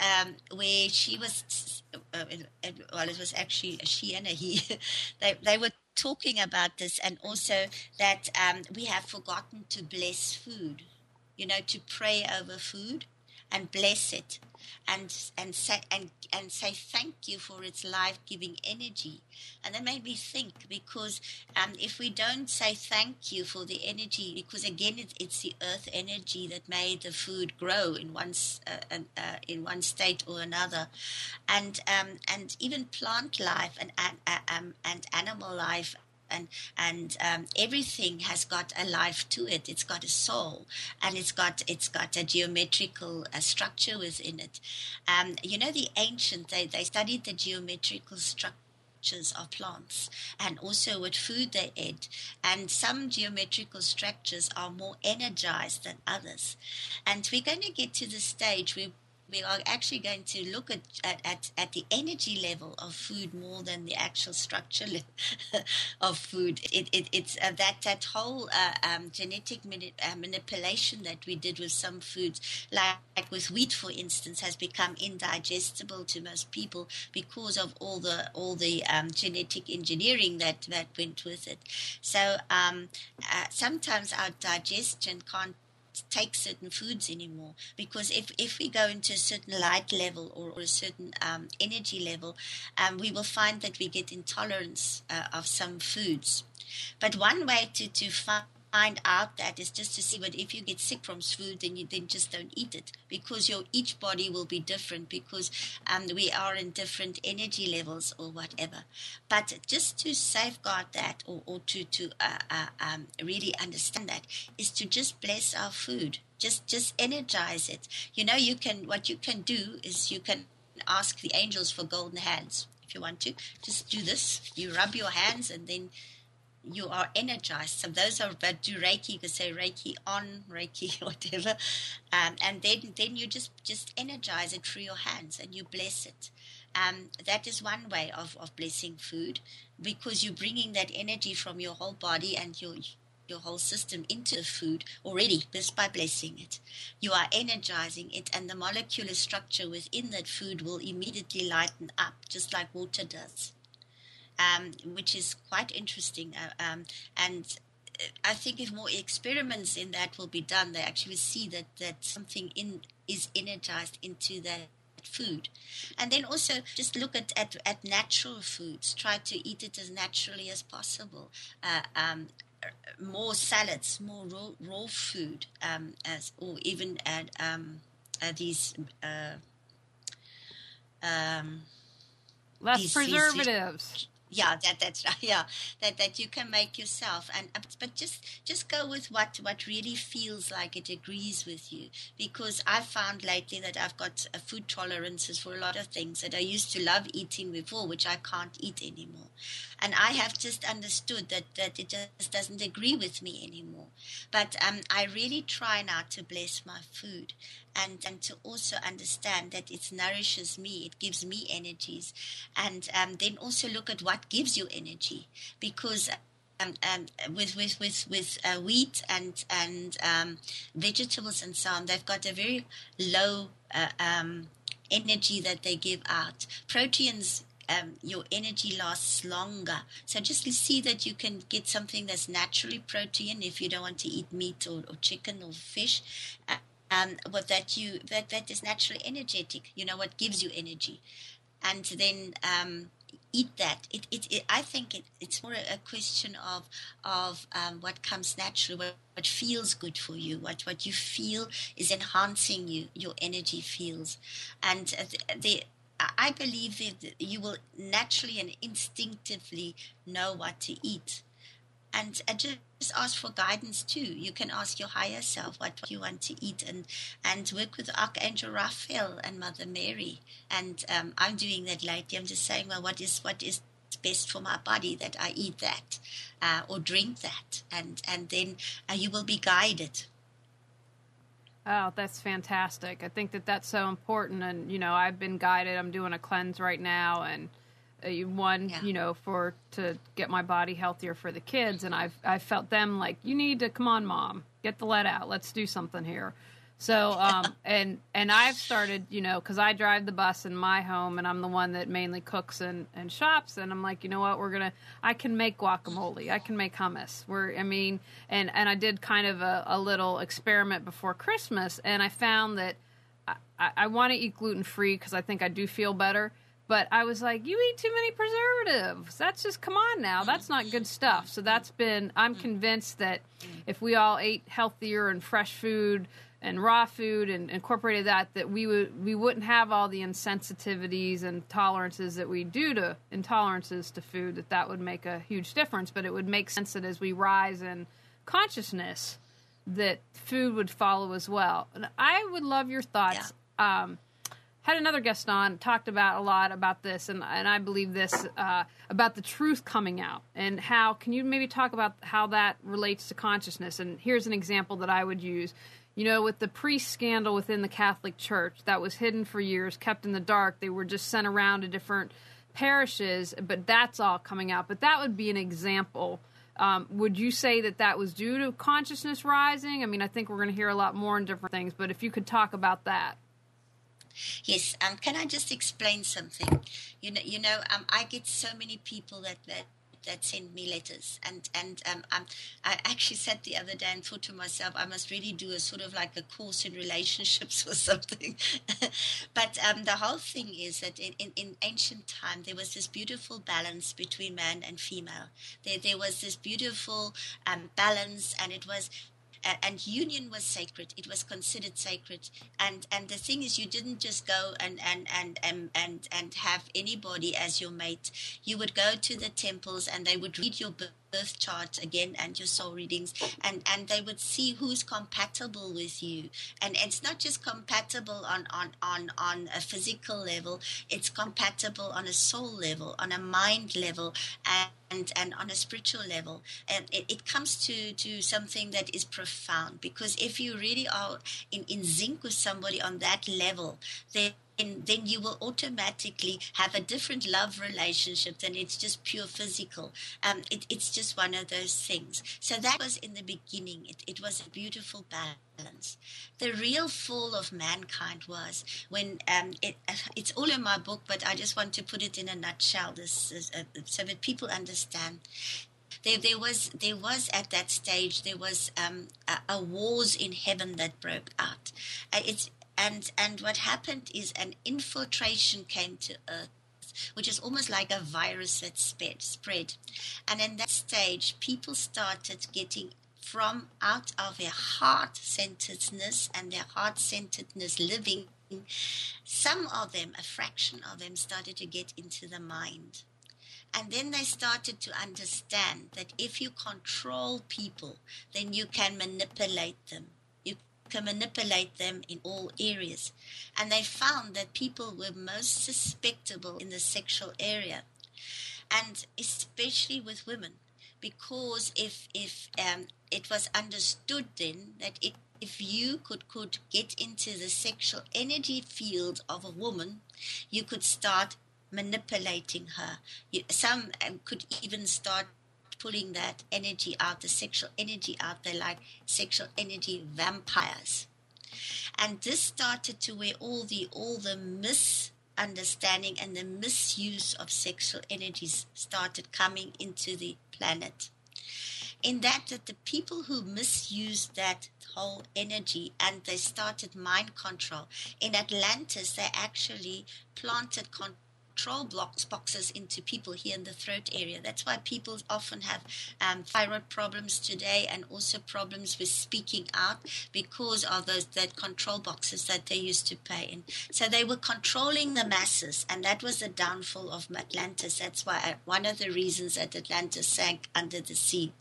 where she was, it was actually a she and a he. They were talking about this, and also that we have forgotten to bless food, to pray over food and bless it, and say thank you for its life-giving energy. And that made me think, because if we don't say thank you for the energy, because again it's the earth energy that made the food grow in one state or another, and even plant life and animal life. And everything has got a life to it. It's got a soul, and it's got a geometrical structure within it. The ancient, they studied the geometrical structures of plants, and also what food they ate. And some geometrical structures are more energized than others. And we're going to get to the stage where we are actually going to look at the energy level of food more than the actual structure of food. It's that whole genetic manipulation that we did with some foods, like with wheat, for instance, has become indigestible to most people because of all the genetic engineering that went with it. So sometimes our digestion can't take certain foods anymore, because if we go into a certain light level or a certain energy level, we will find that we get intolerance of some foods. But one way to find find out that is just to see what if you get sick from food, then you then just don't eat it, because your each body will be different, because we are in different energy levels or whatever. But just to safeguard that, or to really understand that, is to just bless our food. Just energize it. What you can do is you can ask the angels for golden hands if you want to. Just do this. You rub your hands and then you are energized. So those that do Reiki, you could say Reiki on, Reiki, whatever. And then you just energize it through your hands and you bless it. That is one way of blessing food, because you're bringing that energy from your whole body and your whole system into the food already, just by blessing it. You are energizing it, and the molecular structure within that food will immediately lighten up, just like water does. Which is quite interesting. And I think if more experiments in that will be done, they actually see that something is energized into that food. And then also just look at natural foods. Try to eat it as naturally as possible. More salads, more raw food, or even these less preservatives. Yeah, that's right. Yeah, that you can make yourself, but just go with what really feels like it agrees with you. Because I've found lately that I've got food tolerances for a lot of things that I used to love eating before, which I can't eat anymore, and I have just understood that it just doesn't agree with me anymore. But I really try now to bless my food, and to also understand that it nourishes me, it gives me energies, and then also look at what gives you energy, because with wheat and vegetables and so on, they've got a very low energy that they give out. Proteins, your energy lasts longer. So just see that you can get something that's naturally protein if you don't want to eat meat or chicken or fish. But that is naturally energetic. What gives you energy, and then eat that. I think it's more a question of what comes naturally, what feels good for you, what you feel is enhancing your energy feels, and I believe that you will naturally and instinctively know what to eat. And just ask for guidance too. You can ask your higher self what you want to eat, and work with Archangel Raphael and Mother Mary. And I'm doing that lately. I'm just saying, well, what is best for my body, that I eat that or drink that, and then you will be guided. Oh, that's fantastic. I think that that's so important. And, I've been guided. I'm doing a cleanse right now, and to get my body healthier for the kids. And I've felt them like, you need to, come on, Mom, get the lead out. Let's do something here. So, and I've started, cause I drive the bus in my home, and I'm the one that mainly cooks and shops. And I'm like, you know what, I can make guacamole. I can make hummus. And I did kind of a little experiment before Christmas, and I found that I want to eat gluten-free because I think I do feel better. But I was like, you eat too many preservatives. That's just, come on now. That's not good stuff. So I'm convinced that if we all ate healthier and fresh food and raw food and incorporated that we wouldn't have all the insensitivities and tolerances that we do to intolerances to food, that would make a huge difference. But it would make sense that as we rise in consciousness, that food would follow as well. And I would love your thoughts. Yeah. Had another guest on, talked about a lot about this, and I believe this, about the truth coming out, and how, can you maybe talk about how that relates to consciousness? And here's an example that I would use. With the priest scandal within the Catholic Church that was hidden for years, kept in the dark, they were just sent around to different parishes, but that's all coming out. But that would be an example. Would you say that was due to consciousness rising? I think we're going to hear a lot more in different things, but if you could talk about that. Yes, can I just explain something? I get so many people that that send me letters, I actually sat the other day and thought to myself, I must really do a sort of like a course in relationships or something. But the whole thing is that in ancient time there was this beautiful balance between man and female. There was this beautiful balance, and it was and union was sacred. It was considered sacred. And the thing is, you didn't just go and have anybody as your mate. You would go to the temples, and they would read your birth chart again and your soul readings, and they would see who's compatible with you. And it's not just compatible on a physical level, it's compatible on a soul level, on a mind level, and on a spiritual level. And it comes to something that is profound, because if you really are in sync with somebody on that level, then you will automatically have a different love relationship than it's just pure physical. It's just one of those things. So that was in the beginning. It was a beautiful balance. The real fall of mankind was when it's all in my book, but I just want to put it in a nutshell, so that people understand. There was at that stage, there was a wars in heaven that broke out. And what happened is an infiltration came to earth, which is almost like a virus that spread. And in that stage, people started getting from out of their heart-centeredness and their heart-centeredness living. Some of them, a fraction of them, started to get into the mind. And then they started to understand that if you control people, then you can manipulate them. You can manipulate them in all areas. And they found that people were most susceptible in the sexual area, and especially with women, because if it was understood then that if you could get into the sexual energy field of a woman, you could start manipulating her. Some could even start pulling that energy out, the sexual energy out there, like sexual energy vampires. And this started to where all the misunderstanding and the misuse of sexual energies started coming into the planet. In that the people who misused that whole energy, and they started mind control. In Atlantis, they actually planted control boxes into people here in the throat area. That's why people often have thyroid problems today, and also problems with speaking out, because of that control boxes that they used to play in. So they were controlling the masses, and that was the downfall of Atlantis. That's why one of the reasons that Atlantis sank under the sea.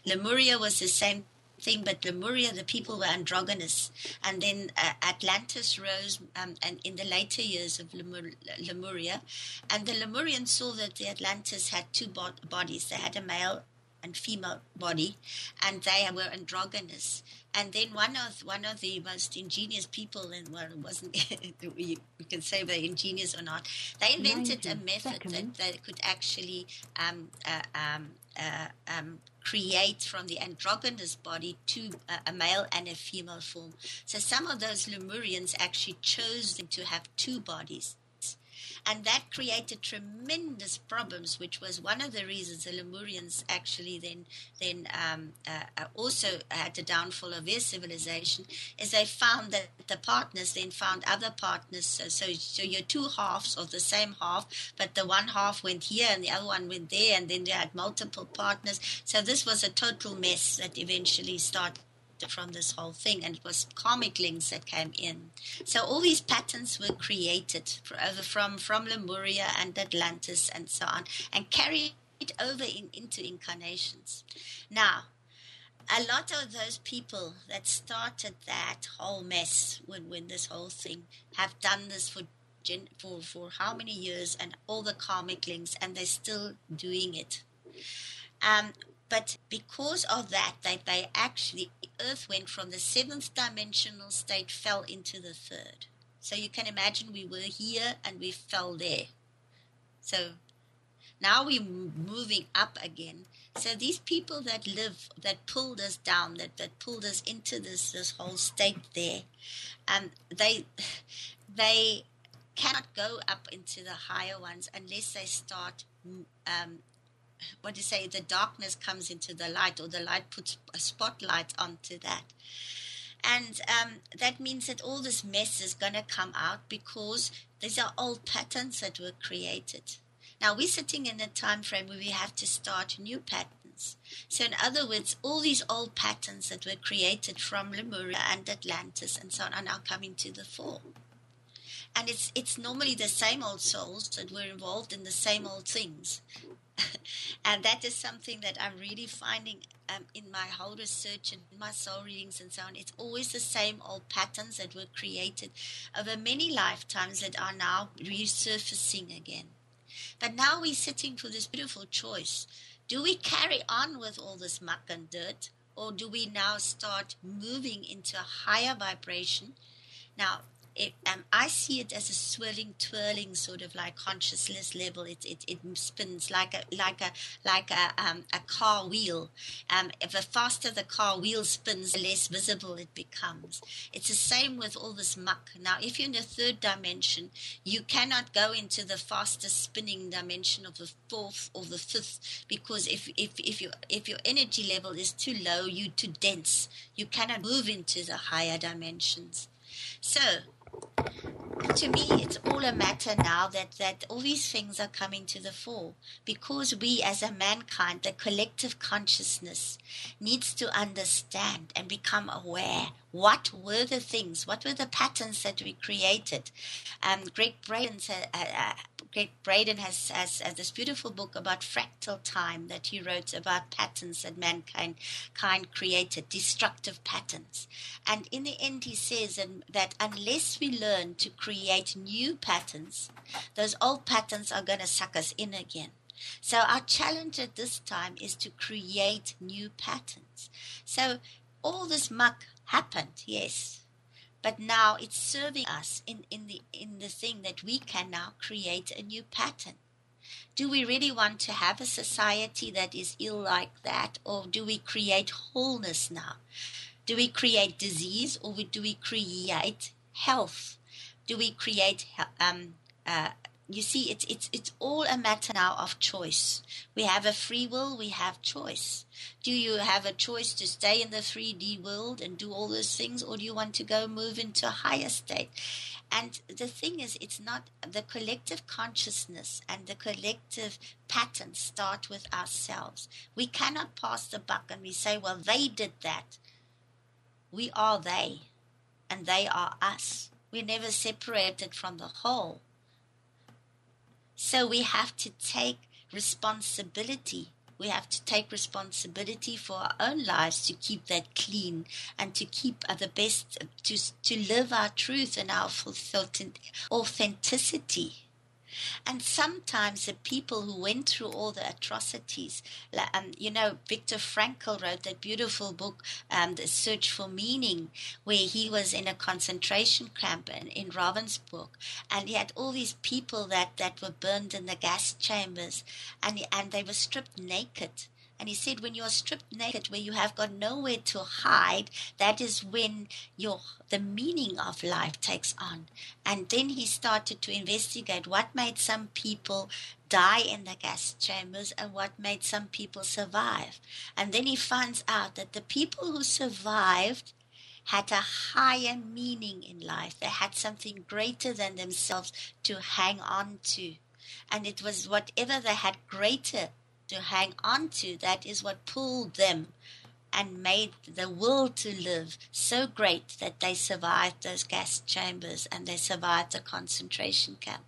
Lemuria was the same thing, but Lemuria, the people were androgynous, and then Atlantis rose, and in the later years of Lemuria, and the Lemurians saw that the Atlantis had two bodies. They had a male and female body, and they were androgynous. And then one of the most ingenious people, and well, it wasn't we can say they're ingenious or not, they invented a method that they could actually create from the androgynous body to a male and a female form. So some of those Lemurians actually chose them to have two bodies. And that created tremendous problems, which was one of the reasons the Lemurians actually then also had the downfall of their civilization, is they found that the partners then found other partners. So you're two halves of the same half, but the one half went here and the other one went there, and then they had multiple partners. So this was a total mess that eventually started from this whole thing, and it was karmic links that came in. So all these patterns were created from Lemuria and Atlantis and so on, and carried over into incarnations. Now, a lot of those people that started that whole mess when this whole thing have done this for how many years, and all the karmic links, and they're still doing it. But because of that, they actually, the Earth went from the seventh dimensional state, fell into the third. So you can imagine we were here and we fell there. So now we're moving up again. So these people that pulled us down, that pulled us into this whole state there, they cannot go up into the higher ones unless they start what do you say, the darkness comes into the light, or the light puts a spotlight onto that. And that means that all this mess is going to come out, because these are old patterns that were created. Now, we're sitting in a time frame where we have to start new patterns. So in other words, all these old patterns that were created from Lemuria and Atlantis and so on are now coming to the fore. And it's normally the same old souls that were involved in the same old things. And that is something that I'm really finding in my whole research and in my soul readings and so on. It's always the same old patterns that were created over many lifetimes that are now resurfacing again. But now we're sitting for this beautiful choice. Do we carry on with all this muck and dirt, or do we now start moving into a higher vibration? Now, I see it as a swirling, twirling sort of like consciousness level. It spins like a car wheel. If the faster the car wheel spins, the less visible it becomes. It's the same with all this muck. Now, if you're in the third dimension, you cannot go into the faster spinning dimension of the fourth or the fifth, because if your energy level is too low, you're too dense. You cannot move into the higher dimensions. So, to me, it's all a matter now that all these things are coming to the fore, because we as a mankind, the collective consciousness, needs to understand and become aware. What were the things, what were the patterns that we created? Greg Braden has this beautiful book about fractal time that he wrote about patterns that mankind created, destructive patterns. And in the end, he says that unless we learn to create new patterns, those old patterns are going to suck us in again. So our challenge at this time is to create new patterns. So all this muck happened, yes, but now it's serving us in the thing that we can now create a new pattern. Do we really want to have a society that is ill like that, or do we create wholeness now? Do we create disease, or do we create health? Do we create you see, it's all a matter now of choice. We have a free will, we have choice. Do you have a choice to stay in the 3D world and do all those things, or do you want to go move into a higher state? And the thing is, it's not the collective consciousness and the collective patterns start with ourselves. We cannot pass the buck and we say, well, they did that. We are they, and they are us. We're never separated from the whole. So we have to take responsibility. We have to take responsibility for our own lives to keep that clean and to keep the best, to live our truth and our authenticity. And sometimes the people who went through all the atrocities, Viktor Frankl wrote that beautiful book, The Search for Meaning, where he was in a concentration camp in Ravensbrück, and he had all these people that were burned in the gas chambers, and they were stripped naked. And he said, when you are stripped naked, where you have got nowhere to hide, that is when the meaning of life takes on. And then he started to investigate what made some people die in the gas chambers and what made some people survive. And then he finds out that the people who survived had a higher meaning in life. They had something greater than themselves to hang on to. And it was whatever they had greater to hang on to, that is what pulled them and made the will to live so great that they survived those gas chambers and they survived the concentration camp.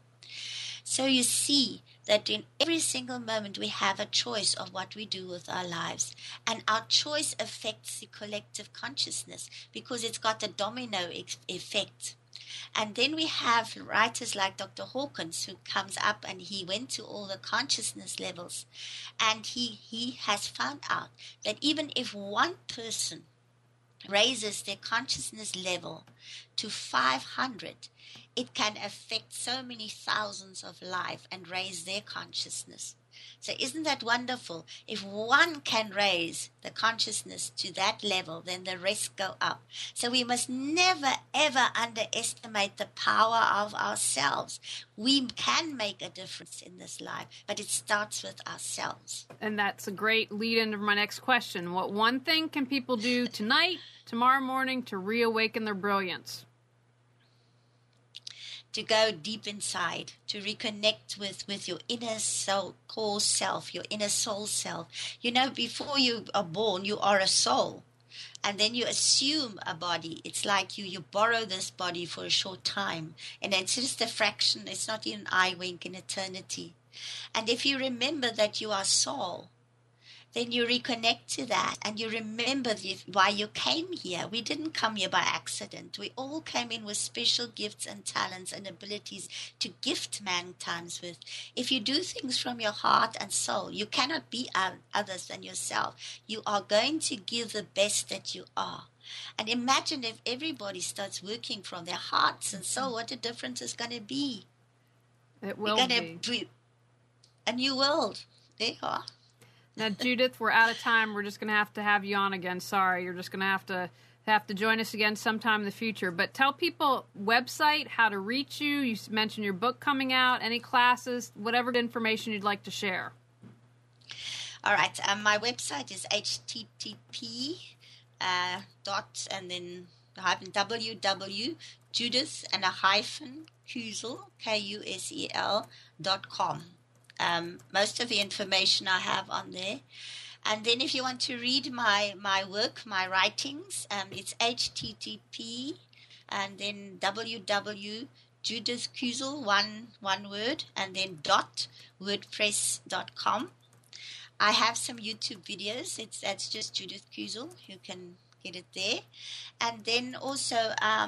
So you see that in every single moment we have a choice of what we do with our lives, and our choice affects the collective consciousness because it's got a domino effect. And then we have writers like Dr. Hawkins, who comes up and he went to all the consciousness levels, and he has found out that even if one person raises their consciousness level to 500, it can affect so many thousands of lives and raise their consciousness. So isn't that wonderful? If one can raise the consciousness to that level, then the rest go up. So we must never, ever underestimate the power of ourselves. We can make a difference in this life, but it starts with ourselves. And that's a great lead into my next question. What one thing can people do tonight, tomorrow morning, to reawaken their brilliance? To go deep inside, to reconnect with your inner soul, core self, your inner soul self. You know, before you are born, you are a soul. And then you assume a body. It's like you borrow this body for a short time. And it's just a fraction. It's not even an eye wink in eternity. And if you remember that you are soul, then you reconnect to that and you remember why you came here. We didn't come here by accident. We all came in with special gifts and talents and abilities to gift mankind with. If you do things from your heart and soul, you cannot be others than yourself. You are going to give the best that you are. And imagine if everybody starts working from their hearts and soul, what a difference it's going to be. It will be a new world. There you are. Now, Judith, we're out of time. We're just going to have you on again. Sorry, you're just going to have to join us again sometime in the future. But tell people website, how to reach you. You mentioned your book coming out, any classes, whatever information you'd like to share. All right. My website is http dot and then www.judith and a hyphen Kusel KUSEL.com. Most of the information I have on there. And then if you want to read my work, my writings, it's http and then www.judithkusel, one word, and then .wordpress.com. I have some YouTube videos. That's just Judith Kusel. You can get it there. And then also I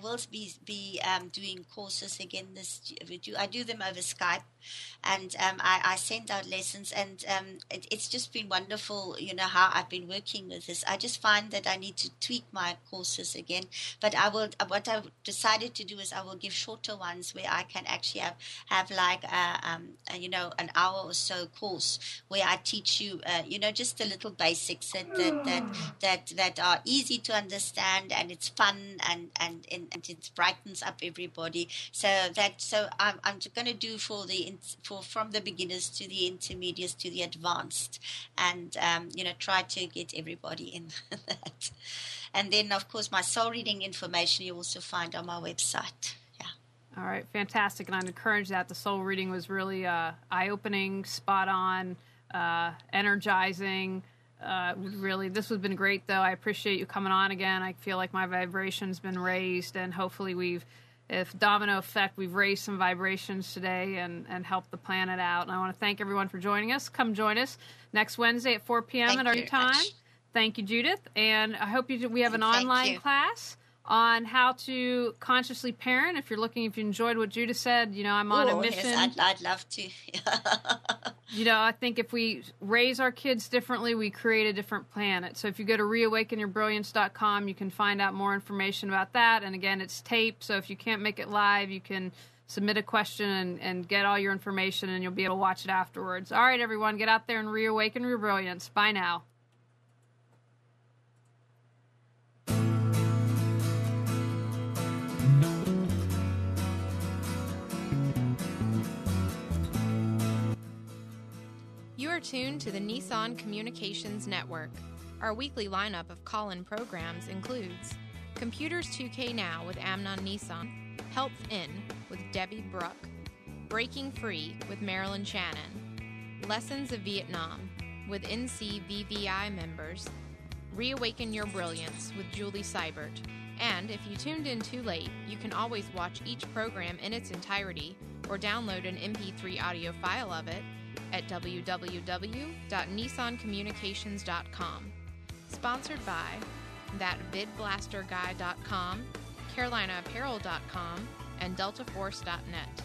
will be doing courses again. I do them over Skype, and I send out lessons, and it's just been wonderful. You know how I've been working with this. I just find that I need to tweak my courses again. But what I've decided to do is I will give shorter ones where I can actually have like an hour or so course where I teach you just the little basics that are easy to understand, and it's fun and it brightens up everybody. So I'm going to do from the beginners to the intermediates to the advanced, and try to get everybody in that. And then of course my soul reading information you also find on my website. All right, fantastic, and I'd encourage that. The soul reading was really eye-opening, spot on, energizing. Really, this has been great, though. I appreciate you coming on again. I feel like my vibration's been raised, and hopefully if domino effect, we've raised some vibrations today and helped the planet out. And I want to thank everyone for joining us. Come join us next Wednesday at 4 p.m. at our new time. Thank you, Judith. And I hope we have an online class on how to consciously parent. If you enjoyed what Judith said, I'm on a mission. Yes, I'd love to. I think if we raise our kids differently, we create a different planet. So if you go to reawakenyourbrilliance.com, you can find out more information about that. And again, it's taped, so if you can't make it live, you can submit a question and get all your information, and you'll be able to watch it afterwards. All right, everyone, get out there and reawaken your brilliance. Bye now. You are tuned to the Nissan Communications Network. Our weekly lineup of call-in programs includes Computers 2K Now with Amnon Nissan, Health In with Debbie Bruck, Breaking Free with Marilyn Shannon, Lessons of Vietnam with NCVVI members, Reawaken Your Brilliance with Julie Seibert. And if you tuned in too late, you can always watch each program in its entirety or download an MP3 audio file of it at www.nissancommunications.com. Sponsored by ThatVidBlasterGuy.com, CarolinaApparel.com, and DeltaForce.net.